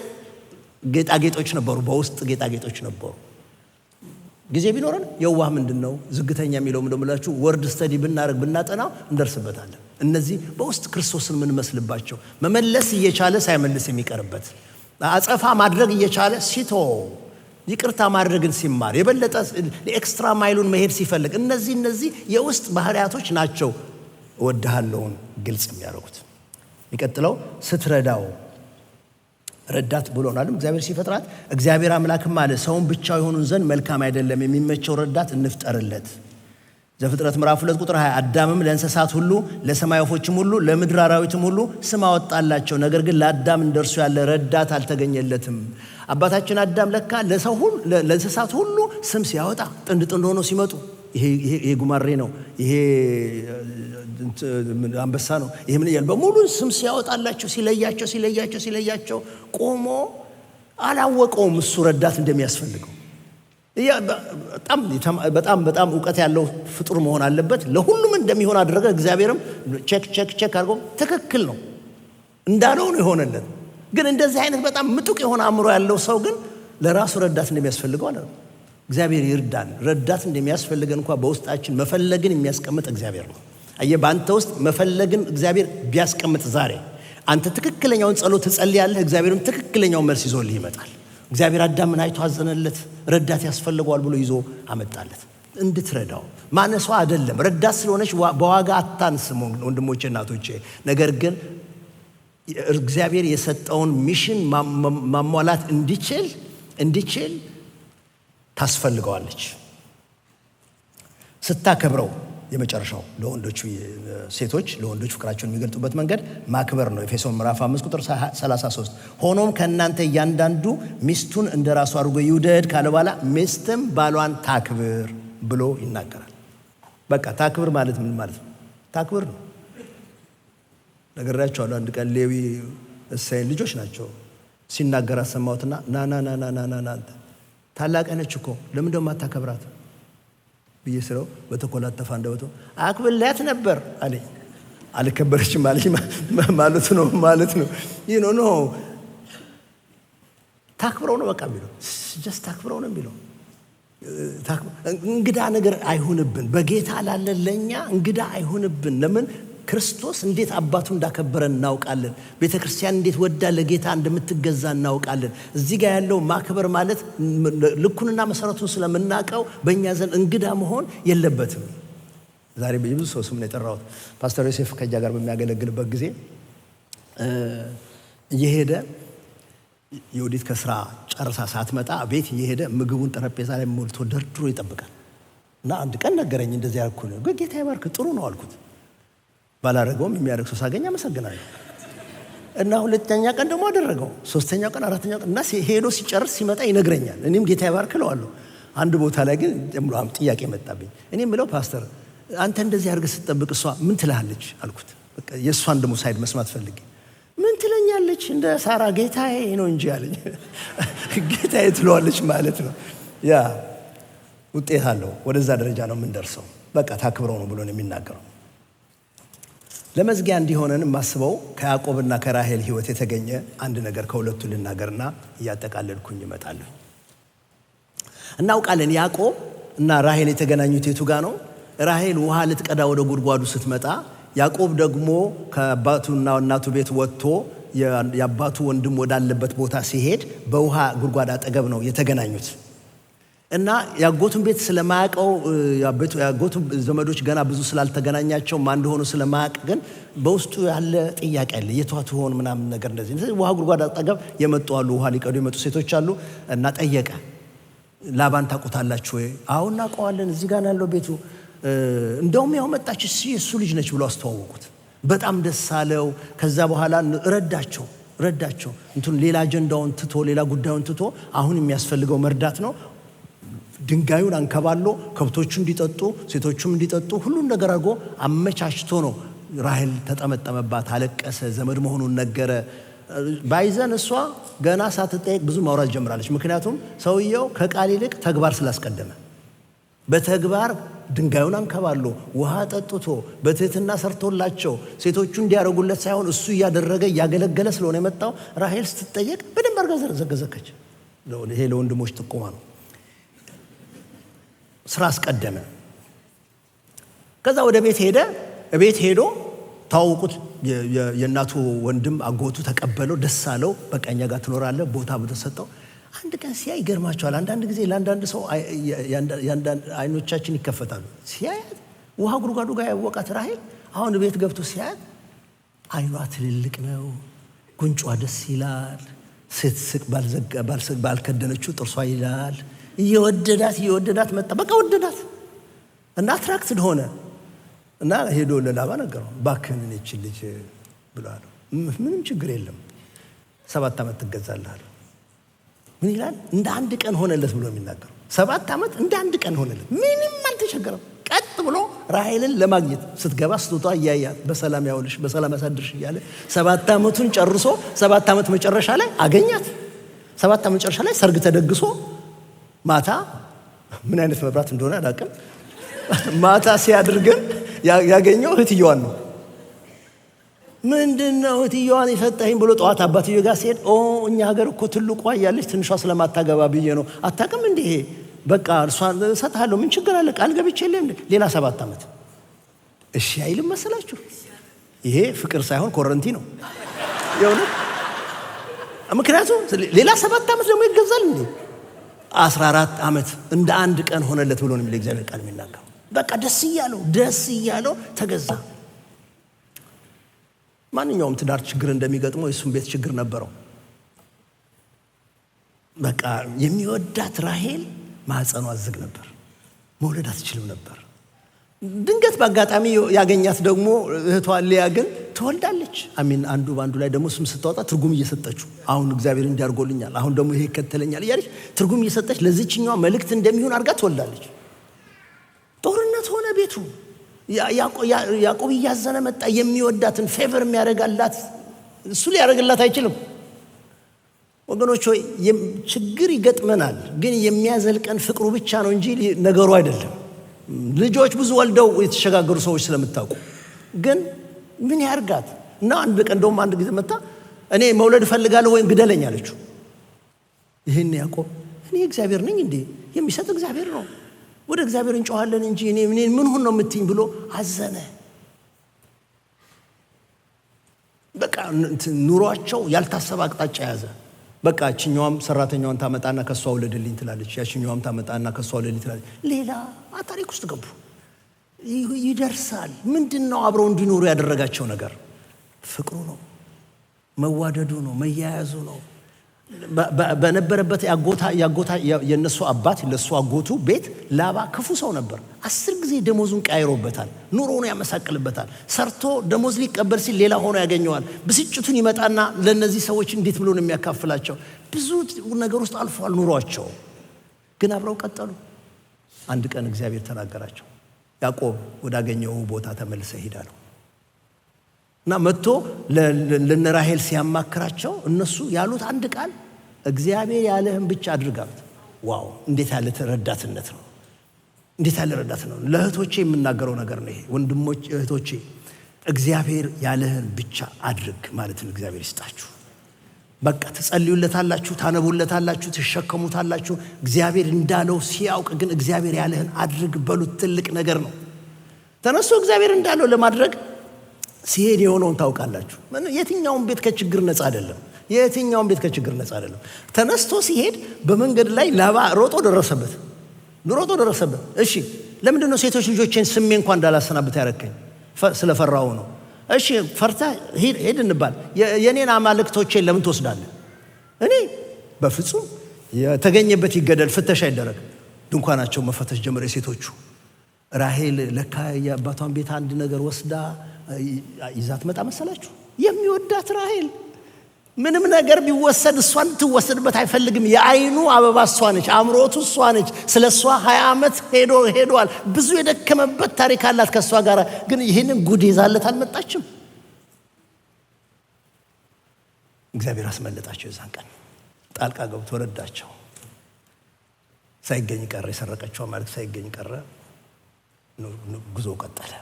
ጌጣጌጦች ነበሩ፣ በውስጥ ጌጣጌጦች ነበሩ። ጊዜ ቢኖረን የዋህ ምንድነው፣ ዝግተኛ የሚለው እንደምላችሁ ወርድ ስተዲ ብናደርግ ብናጠናው እንደርስበታለን። እነዚህ በውስጥ ክርስቶስን የምንመስልባቸው፣ መመለስ እየቻለ ሳይመልስ የሚቀርበት፣ አጸፋ ማድረግ እየቻለ ሲቶ ይቅርታ ማድረግን ሲማር፣ የበለጠ ኤክስትራ ማይሉን መሄድ ሲፈልግ፣ እነዚህ የውስጥ ባህሪያቶች ናቸው እወድሃለሁን ግልጽ የሚያደርጉት። የሚቀጥለው ስትረዳው፣ ረዳት ብሎናል እግዚአብሔር ሲፈጥራት። እግዚአብሔር አምላክም አለ ሰውን ብቻው የሆኑን ዘንድ መልካም አይደለም፣ የሚመቸው ረዳት እንፍጠርለት። ዘፍጥረት ምዕራፍ 2 ቁጥር 20 አዳምም ለእንስሳት ሁሉ ለሰማይ ወፎችም ሁሉ ለምድር አራዊትም ሁሉ ስም አወጣላቸው፣ ነገር ግን ለአዳም እንደርሱ ያለ ረዳት አልተገኘለትም። አባታችን አዳም ለካ ለሰው ሁሉ ለእንስሳት ሁሉ ስም ሲያወጣ ጥንድ ሆኖ ሲመጡ ይሄ ጉማሬ ነው፣ ይሄ አንበሳ ነው፣ ይሄ ምን ይላል በሙሉ ስም ሲያወጣላቸው ሲለያቸው ቆሞ አላወቀውም እሱ ረዳት እንደሚያስፈልገው። በጣም እውቀት ያለው ፍጡር መሆን አለበት። ለሁሉም እንደሚሆን አደረገ። እግዚአብሔርም ቼክ አድርጎ ትክክል ነው እንዳለው ነው የሆነለት። ግን እንደዚህ አይነት በጣም ምጡቅ የሆነ አእምሮ ያለው ሰው ግን ለራሱ ረዳት እንደሚያስፈልገው አለ። እግዚአብሔር ይርዳን። ረዳት እንደሚያስፈልገን እንኳን በውስጣችን መፈለግን የሚያስቀምጥ እግዚአብሔር ነው። አየህ፣ በአንተ ውስጥ መፈለግን እግዚአብሔር ቢያስቀምጥ ዛሬ አንተ ትክክለኛውን ጸሎት ትጸልያለህ፣ እግዚአብሔርም ትክክለኛውን መልስ ይዞልህ ይመጣል። እግዚአብሔር አዳምን አይቶ አዘነለት፣ ረዳት ያስፈልገዋል ብሎ ይዞ አመጣለት። እንድትረዳው ማነሷ አይደለም። ረዳት ስለሆነች በዋጋ አታንስም ወንድሞቼ እናቶቼ። ነገር ግን እግዚአብሔር የሰጠውን ሚሽን ማሟላት እንዲችል ታስፈልገዋለች። ስታከብረው የመጨረሻው ለወንዶቹ ሴቶች ለወንዶች ፍቅራቸውን የሚገልጡበት መንገድ ማክበር ነው። ኤፌሶን ምዕራፍ 5 ቁጥር 33 ሆኖም ከእናንተ እያንዳንዱ ሚስቱን እንደራሱ አድርጎ ይውደድ ካለ በኋላ ሚስትም ባሏን ታክብር ብሎ ይናገራል። በቃ ታክብር ማለት ምን ማለት ነው? ታክብር ነው። ነገራቸዋለሁ። አንድ ቀን ሌዊ እሰይን ልጆች ናቸው ሲናገር አሰማሁትና ና ታላቅ ነች እኮ ለምን ደሞ አታከብራት ብዬ ስለው በተኮላተፈ እንደወጡ አክብላት ነበር አለኝ። አልከበረችም ማለት ነው። ነው ታክብረው ነው በቃ የሚለው ጀስት ታክብረው ነው የሚለው። እንግዳ ነገር አይሁንብን። በጌታ ላለ ለኛ እንግዳ አይሁንብን። ለምን? ክርስቶስ እንዴት አባቱ እንዳከበረን እናውቃለን። ቤተክርስቲያን እንዴት ወዳ ለጌታ እንደምትገዛ እናውቃለን። እዚህ ጋር ያለው ማክበር ማለት ልኩንና መሰረቱን ስለምናውቀው በእኛ ዘንድ እንግዳ መሆን የለበትም። ዛሬ በብዙ ሰው ስም ነው የጠራሁት። ፓስተር ዮሴፍ ከኛ ጋር በሚያገለግልበት ጊዜ እየሄደ የወዲት ከስራ ጨርሳ ሳትመጣ ቤት እየሄደ ምግቡን ጠረጴዛ ላይ ሞልቶ ደርድሮ ይጠብቃል። እና አንድ ቀን ነገረኝ፣ እንደዚህ ያልኩ ነው ጌታ ይባርክ ጥሩ ነው አልኩት። ባላረገውም የሚያደርግ ሰው ሳገኝ አመሰግናለሁ። እና ሁለተኛ ቀን ደግሞ አደረገው፣ ሶስተኛው ቀን፣ አራተኛው ቀን እና ሄዶ ሲጨርስ ሲመጣ ይነግረኛል። እኔም ጌታ ይባርክ እለዋለሁ። አንድ ቦታ ላይ ግን ጥያቄ መጣብኝ። እኔ የምለው ፓስተር አንተ እንደዚህ አድርገህ ስትጠብቅ እሷ ምን ትልሃለች አልኩት። በቃ የእሷን ደግሞ ሳይድ መስማት ፈልጌ ምን ትለኛለች? እንደ ሳራ ጌታዬ ነው እንጂ አለኝ። ጌታዬ ትለዋለች ማለት ነው። ያ ውጤት አለው። ወደዛ ደረጃ ነው የምንደርሰው። በቃ ታክብረው ነው ብሎ ነው የሚናገረው። ለመዝጊያ እንዲሆነን የማስበው ከያዕቆብና ከራሔል ሕይወት የተገኘ አንድ ነገር ከሁለቱ ልናገርና እያጠቃለልኩኝ እመጣለሁ። እናውቃለን ያዕቆብ እና ራሔል የተገናኙት የቱ ጋ ነው? ራሔል ውሃ ልትቀዳ ወደ ጉድጓዱ ስትመጣ ያዕቆብ ደግሞ ከአባቱና እናቱ ቤት ወጥቶ የአባቱ ወንድም ወዳለበት ቦታ ሲሄድ በውሃ ጉድጓድ አጠገብ ነው የተገናኙት። እና ያጎቱን ቤት ስለማያውቀው ያጎቱ ዘመዶች ገና ብዙ ስላልተገናኛቸው ማን እንደሆኑ ስለማያውቅ ግን በውስጡ ያለ ጥያቄ አለ። የቷት ሆን ምናምን ነገር እንደዚህ ውሃ ጉድጓድ አጠገብ የመጡ አሉ፣ ውሃ ሊቀዱ የመጡ ሴቶች አሉ። እና ጠየቀ፣ ላባን ታውቁታላችሁ ወይ? አዎ እናውቀዋለን፣ እዚህ ጋር ያለው ቤቱ። እንደውም ያው መጣች እሱ ልጅ ነች ብሎ አስተዋወቁት። በጣም ደስ አለው። ከዛ በኋላ ረዳቸው ሌላ አጀንዳውን ትቶ ሌላ ጉዳዩን ትቶ አሁን የሚያስፈልገው መርዳት ነው። ድንጋዩን አንከባሎ ከብቶቹ እንዲጠጡ ሴቶቹም እንዲጠጡ ሁሉን ነገር አድርጎ አመቻችቶ ነው። ራሔል ተጠመጠመባት፣ አለቀሰ፣ ዘመድ መሆኑን ነገረ። ባይዘን እሷ ገና ሳትጠየቅ ብዙ ማውራት ጀምራለች። ምክንያቱም ሰውየው ከቃል ይልቅ ተግባር ስላስቀደመ በተግባር ድንጋዩን አንከባሎ ውሃ ጠጥቶ በትህትና ሰርቶላቸው ሴቶቹ እንዲያደርጉለት ሳይሆን እሱ እያደረገ እያገለገለ ስለሆነ የመጣው ራሔል ስትጠየቅ በደንብ አድርጋ ዘገዘከች። ይሄ ለወንድሞች ጥቆማ ነው። ስራ አስቀደመ። ከዛ ወደ ቤት ሄዶ ታውቁት የእናቱ ወንድም አጎቱ ተቀበለው፣ ደስ አለው። በቃ እኛ ጋር ትኖራለህ ቦታ በተሰጠው። አንድ ቀን ሲያይ ይገርማቸዋል። አንዳንድ ጊዜ ለአንዳንድ ሰው አይኖቻችን ይከፈታሉ። ሲያያት ውሃ ጉድጓዱ ጋር ያወቃት ራሔል አሁን ቤት ገብቶ ሲያያት አይኗ ትልልቅ ነው፣ ጉንጯ ደስ ይላል፣ ስትስቅ ባልከደነችው ጥርሷ ይላል። እየወደዳት መጣ። በቃ ወደዳት እና አትራክትድ ሆነ እና ሄዶ ለላባ ነገረው። እባክህን እኔችን ልጅ ብሏል። ምንም ችግር የለም 7 ዓመት ትገዛልሃል። ምን ይላል? እንደ አንድ ቀን ሆነለት ብሎ የሚናገረው 7 ዓመት እንደ አንድ ቀን ሆነለት። ምንም አልተቸገረም። ቀጥ ብሎ ራሔልን ለማግኘት ስትገባ ስትወጣ እያያት በሰላም ያውልሽ በሰላም ያሳድርሽ እያለ 7 ዓመቱን ጨርሶ 7 ዓመት መጨረሻ ላይ አገኛት። 7 ዓመት መጨረሻ ላይ ሰርግ ተደግሶ ማታ ምን አይነት መብራት እንደሆነ አላውቅም። ማታ ሲያድርገን ያገኘው እህትየዋን ነው። ምንድነው እህትየዋን የሰጠኸኝ ብሎ ጠዋት አባትየው ጋር ሲሄድ እኛ ሀገር እኮ ትልቋ እያለች ትንሿ ስለማታገባ ብዬ ነው። አታውቅም እንዴ? በቃ እርሷን እሰጥሃለሁ፣ ምን ችግር አለ? ቃል ገብቼ የለም ሌላ 7 ዓመት እሺ አይልም መሰላችሁ? ይሄ ፍቅር ሳይሆን ኮረንቲ ነው የእውነት። ምክንያቱም ሌላ 7 ዓመት ደግሞ ይገዛል እንዴ? 14 ዓመት እንደ አንድ ቀን ሆነለት ብሎ ነው የሚል እግዚአብሔር ቃል የሚናገረው። በቃ ደስ እያለው ተገዛ። ማንኛውም ትዳር ችግር እንደሚገጥመው የሱም ቤት ችግር ነበረው። በቃ የሚወዳት ራሔል ማህፀኗ ዝግ ነበር፣ መውለድ አትችልም ነበር። ድንገት በአጋጣሚ ያገኛት ደግሞ እህቷ ሊያ ግን ትወልዳለች። አንዱ በአንዱ ላይ ደግሞ ስም ስታወጣ ትርጉም እየሰጠችው አሁን እግዚአብሔር እንዲያርጎልኛል፣ አሁን ደግሞ ይሄ ይከተለኛል እያለች ትርጉም እየሰጠች ለዚህኛዋ መልእክት እንደሚሆን አድርጋ ትወልዳለች። ጦርነት ሆነ ቤቱ። ያዕቆብ እያዘነ መጣ። የሚወዳትን ፌቨር የሚያደርጋላት እሱ ሊያደርግላት አይችልም። ወገኖች ሆይ ችግር ይገጥመናል፣ ግን የሚያዘልቀን ፍቅሩ ብቻ ነው እንጂ ነገሩ አይደለም። ልጆች ብዙ ወልደው የተሸጋገሩ ሰዎች ስለምታውቁ ግን ምን ያርጋት እና አንድ ቀን እንደውም አንድ ጊዜ መጣ፣ እኔ መውለድ እፈልጋለሁ ወይም ግደለኝ አለችው። ይሄን ያዕቆብ እኔ እግዚአብሔር ነኝ እንዴ? የሚሰጥ እግዚአብሔር ነው፣ ወደ እግዚአብሔር እንጮሃለን እንጂ እኔ ምን ሆነ ነው የምትይኝ ብሎ አዘነ። በቃ ኑሯቸው ያልታሰበ አቅጣጫ ያዘ። በቃ እቺኛዋም ሰራተኛዋን ታመጣና ከሷ ወለድልኝ ትላለች፣ ያቺኛዋም ታመጣና ከሷ ወለድልኝ ትላለች። ሌላ ታሪክ ውስጥ ገቡ። ይደርሳል። ምንድነው አብረው እንዲኖሩ ያደረጋቸው ነገር? ፍቅሩ ነው። መዋደዱ ነው፣ መያያዙ ነው። በነበረበት የነሱ አባት ለሱ አጎቱ ቤት ላባ ክፉ ሰው ነበር። 10 ጊዜ ደሞዙን ቀይሮበታል። ኑሮውን ያመሳቅልበታል። ሰርቶ ደሞዝ ሊቀበል ሲል ሌላ ሆኖ ያገኘዋል። ብስጭቱን ይመጣና ለነዚህ ሰዎች እንዴት ብሎ ነው የሚያካፍላቸው? ብዙ ነገር ውስጥ አልፏል ኑሯቸው፣ ግን አብረው ቀጠሉ። አንድ ቀን እግዚአብሔር ተናገራቸው። ያዕቆብ ወዳገኘው ቦታ ተመልሰ ሄዳለሁ እና መጥቶ ለራሔል ሲያማክራቸው እነሱ ያሉት አንድ ቃል እግዚአብሔር ያለህን ብቻ አድርጋት። ዋው! እንዴት ያለ ረዳትነት ነው! እንዴት ያለ ረዳት ነው! ለእህቶቼ የምናገረው ነገር ነው ይሄ። ወንድሞች እህቶቼ፣ እግዚአብሔር ያለህን ብቻ አድርግ ማለትን እግዚአብሔር ይስጣችሁ። በቃ ትጸልዩለታላችሁ፣ ታነቡለታላችሁ፣ ትሸከሙታላችሁ። እግዚአብሔር እንዳለው ሲያውቅ ግን እግዚአብሔር ያለህን አድርግ በሉት። ትልቅ ነገር ነው። ተነስቶ እግዚአብሔር እንዳለው ለማድረግ ሲሄድ የሆነውን ታውቃላችሁ። የትኛውም ቤት ከችግር ነፃ አይደለም። የትኛውም ቤት ከችግር ነፃ አይደለም። ተነስቶ ሲሄድ በመንገድ ላይ ላባ ሮጦ ደረሰበት። እሺ ለምንድን ነው ሴቶች ልጆቼን ስሜ እንኳን እንዳላሰናብት ያረከኝ? ስለፈራው ነው። እሺ ፈርታ ሄድ እንባል። የኔን አማልክቶቼን ለምን ትወስዳለህ? እኔ በፍጹም የተገኘበት ይገደል፣ ፍተሻ ይደረግ። ድንኳናቸው መፈተሽ ጀመረ የሴቶቹ። ራሔል ለካ የአባቷን ቤት አንድ ነገር ወስዳ ይዛት መጣ መሰላችሁ? የሚወዳት ራሔል ምንም ነገር ቢወሰድ እሷን ትወሰድበት አይፈልግም። የአይኑ አበባ እሷ ነች፣ አምሮቱ እሷ ነች። ስለ እሷ 20 ዓመት ሄዷል። ብዙ የደከመበት ታሪክ አላት ከእሷ ጋር። ግን ይህንን ጉድ ይዛለት አልመጣችም። እግዚአብሔር አስመለጣቸው። የዛን ቀን ጣልቃ ገብቶ ረዳቸው። ሳይገኝ ቀረ። የሰረቀችው ማለት ሳይገኝ ቀረ። ጉዞ ቀጠለ።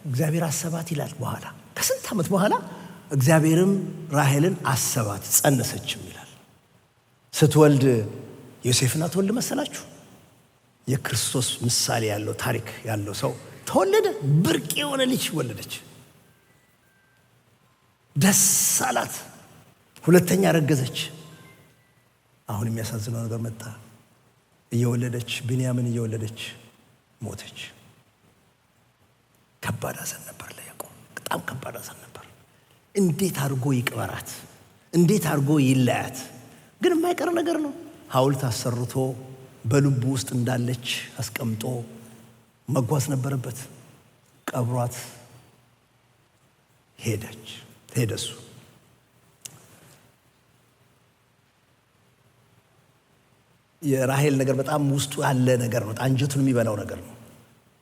እግዚአብሔር አሰባት ይላል። በኋላ ከስንት ዓመት በኋላ እግዚአብሔርም ራሔልን አሰባት፣ ጸነሰችም ይላል። ስትወልድ ዮሴፍን አትወልድ መሰላችሁ? የክርስቶስ ምሳሌ ያለው ታሪክ ያለው ሰው ተወለደ። ብርቅ የሆነ ልጅ ወለደች። ደስ አላት። ሁለተኛ ረገዘች። አሁን የሚያሳዝነው ነገር መጣ። እየወለደች ብንያምን እየወለደች ሞተች። ከባድ ሐዘን ነበር ለያዕቆብ፣ በጣም ከባድ ሐዘን ነበር። እንዴት አድርጎ ይቅበራት? እንዴት አድርጎ ይለያት? ግን የማይቀር ነገር ነው። ሐውልት አሰርቶ በልቡ ውስጥ እንዳለች አስቀምጦ መጓዝ ነበረበት። ቀብሯት ሄደሱ። የራሔል ነገር በጣም ውስጡ ያለ ነገር ነው። አንጀቱን የሚበላው ነገር ነው።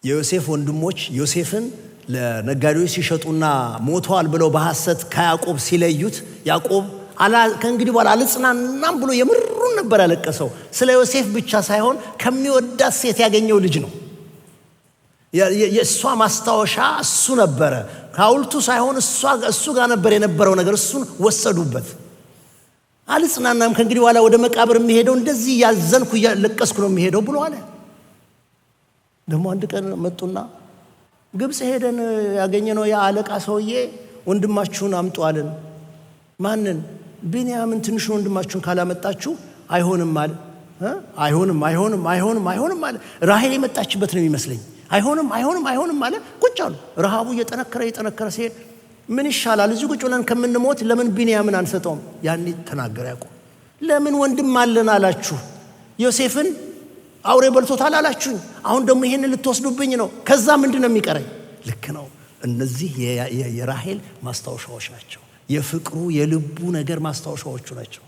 የዮሴፍ ወንድሞች ዮሴፍን ለነጋዴዎች ሲሸጡና ሞተዋል ብለው በሐሰት ከያዕቆብ ሲለዩት ያዕቆብ ከእንግዲህ በኋላ አልጽናናም ብሎ የምሩን ነበር ያለቀሰው። ስለ ዮሴፍ ብቻ ሳይሆን ከሚወዳት ሴት ያገኘው ልጅ ነው። የእሷ ማስታወሻ እሱ ነበረ። ሐውልቱ ሳይሆን እሱ ጋር ነበር የነበረው ነገር። እሱን ወሰዱበት። አልጽናናም ከእንግዲህ በኋላ ወደ መቃብር የሚሄደው እንደዚህ ያዘንኩ እያለቀስኩ ነው የሚሄደው ብሎ አለ። ደግሞ አንድ ቀን መጡና ግብፅ ሄደን ያገኘነው ያ አለቃ ሰውዬ ወንድማችሁን አምጡ አለን። ማንን? ብንያምን ትንሹ ወንድማችሁን ካላመጣችሁ አይሆንም አለ። አይሆንም አለ። ራሔል የመጣችበት ነው የሚመስለኝ። አይሆንም አለ። ቁጭ አሉ። ረሃቡ እየጠነከረ ሲሄድ ምን ይሻላል እዚህ ቁጭ ብለን ከምንሞት ለምን ብንያምን አንሰጠውም? ያኔ ተናገረ ያዕቆብ። ለምን ወንድም አለን አላችሁ? ዮሴፍን አውሬ በልቶታል አላችሁ። አሁን ደግሞ ይሄን ልትወስዱብኝ ነው። ከዛ ምንድነው የሚቀረኝ? ልክ ነው። እነዚህ የራሔል ማስታወሻዎች ናቸው። የፍቅሩ የልቡ ነገር ማስታወሻዎቹ ናቸው።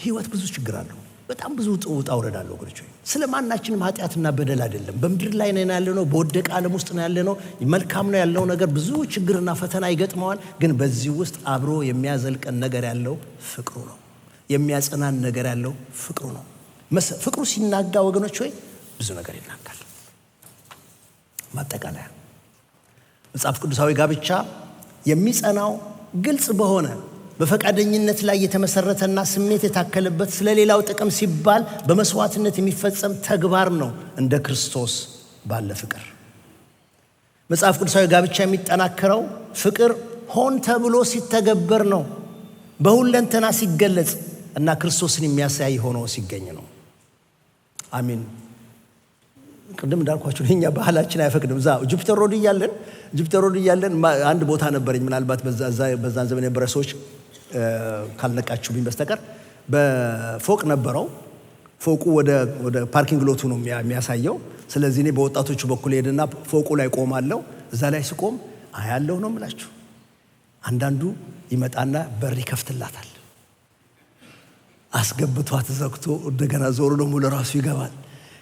ህይወት ብዙ ችግር አለው። በጣም ብዙ ውጣ ውረድ አለው ወገኖች። ስለማናችንም ኃጢአትና በደል አይደለም። በምድር ላይ ነው ያለነው፣ በወደቀ ዓለም ውስጥ ነው ያለነው። መልካም ነው ያለው ነገር ብዙ ችግርና ፈተና ይገጥመዋል። ግን በዚህ ውስጥ አብሮ የሚያዘልቀን ነገር ያለው ፍቅሩ ነው። የሚያጸናን ነገር ያለው ፍቅሩ ነው። ፍቅሩ ሲናጋ ወገኖች ሆይ ብዙ ነገር ይናጋል። ማጠቃለያ መጽሐፍ ቅዱሳዊ ጋብቻ የሚጸናው ግልጽ በሆነ በፈቃደኝነት ላይ የተመሰረተና ስሜት የታከለበት ስለሌላው ጥቅም ሲባል በመስዋዕትነት የሚፈጸም ተግባር ነው። እንደ ክርስቶስ ባለ ፍቅር መጽሐፍ ቅዱሳዊ ጋብቻ የሚጠናከረው ፍቅር ሆን ተብሎ ሲተገበር ነው። በሁለንተና ሲገለጽ እና ክርስቶስን የሚያሳይ ሆኖ ሲገኝ ነው። አሜን። ቅድም እንዳልኳችሁ እኛ ባህላችን አይፈቅድም። እዛ ጁፒተር ሮድ እያለን አንድ ቦታ ነበረኝ። ምናልባት በዛን ዘመን የነበረ ሰዎች ካልነቃችሁብኝ በስተቀር በፎቅ ነበረው። ፎቁ ወደ ፓርኪንግ ሎቱ ነው የሚያሳየው። ስለዚህ እኔ በወጣቶቹ በኩል ሄድና ፎቁ ላይ ቆማለሁ። እዛ ላይ ስቆም አያለሁ ነው የምላችሁ። አንዳንዱ ይመጣና በር ይከፍትላታል፣ አስገብቷት ዘግቶ እንደገና ዞሮ ደግሞ ለራሱ ይገባል።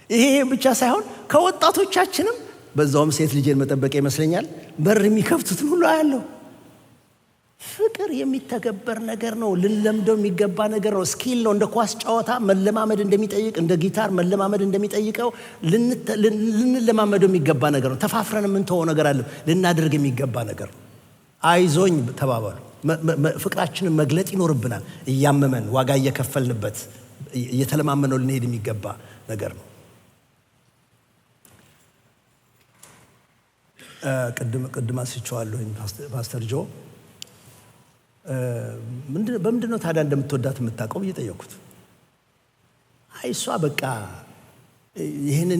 ይሄ ብቻ ሳይሆን ከወጣቶቻችንም በዛውም ሴት ልጄን መጠበቂያ ይመስለኛል በር የሚከፍቱትን ሁሉ አያለሁ። ፍቅር የሚተገበር ነገር ነው። ልንለምደው የሚገባ ነገር ነው። ስኪል ነው። እንደ ኳስ ጨዋታ መለማመድ እንደሚጠይቅ፣ እንደ ጊታር መለማመድ እንደሚጠይቀው ልንለማመደው የሚገባ ነገር ነው። ተፋፍረን የምንተወው ነገር አለ። ልናደርግ የሚገባ ነገር ነው። አይዞኝ ተባባሉ። ፍቅራችንን መግለጥ ይኖርብናል። እያመመን ዋጋ እየከፈልንበት እየተለማመነው ልንሄድ የሚገባ ነገር ነው። ቅድም አንስቼዋለሁ ፓስተር ጆ በምንድን ነው ታዲያ እንደምትወዳት የምታውቀው ብዬ ጠየቅኩት። አይ እሷ በቃ ይህን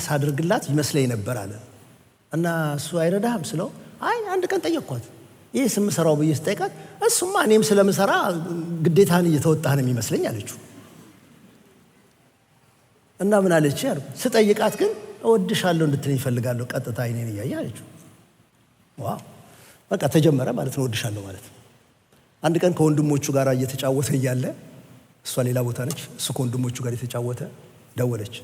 ሳድርግላት ይመስለኝ ነበር አለ። እና እሱ አይረዳህም ስለው አይ አንድ ቀን ጠየቅኳት፣ ይህ ስምሰራው ብዬ ስጠይቃት እሱማ እኔም ስለምሰራ ግዴታህን እየተወጣህ ነው የሚመስለኝ አለችው። እና ምን አለች ስጠይቃት ግን እወድሻለሁ እንድትለኝ እፈልጋለሁ ቀጥታ አይኔን እያየ አለችው። ዋው በቃ ተጀመረ ማለት ነው እወድሻለሁ ማለት። አንድ ቀን ከወንድሞቹ ጋር እየተጫወተ እያለ እሷ ሌላ ቦታ ነች፣ እሱ ከወንድሞቹ ጋር እየተጫወተ ደወለች።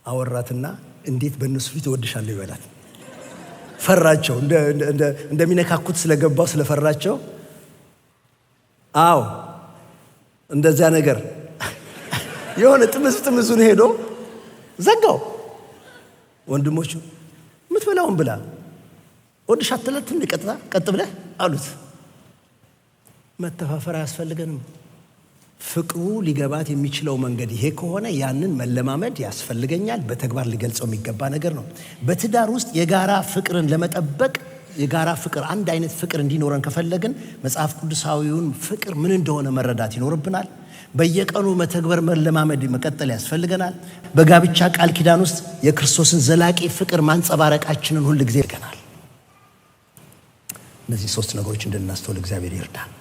አወራትና እንዴት በእነሱ ፊት እወድሻለሁ ይበላል። ፈራቸው፣ እንደሚነካኩት ስለገባው ስለፈራቸው። አዎ እንደዚያ ነገር የሆነ ጥምዙን ሄዶ ዘጋው። ወንድሞቹ የምትበላውን ብላ እወድሻለሁ ቀጥታ ቀጥ ብለህ አሉት። መተፋፈር አያስፈልገንም። ፍቅሩ ሊገባት የሚችለው መንገድ ይሄ ከሆነ ያንን መለማመድ ያስፈልገኛል። በተግባር ሊገልጸው የሚገባ ነገር ነው። በትዳር ውስጥ የጋራ ፍቅርን ለመጠበቅ የጋራ ፍቅር አንድ አይነት ፍቅር እንዲኖረን ከፈለግን መጽሐፍ ቅዱሳዊውን ፍቅር ምን እንደሆነ መረዳት ይኖርብናል። በየቀኑ መተግበር መለማመድ መቀጠል ያስፈልገናል። በጋብቻ ቃል ኪዳን ውስጥ የክርስቶስን ዘላቂ ፍቅር ማንጸባረቃችንን ሁል ጊዜ ይገናል። እነዚህ 3 ነገሮች እንድናስተውል እግዚአብሔር ይርዳል።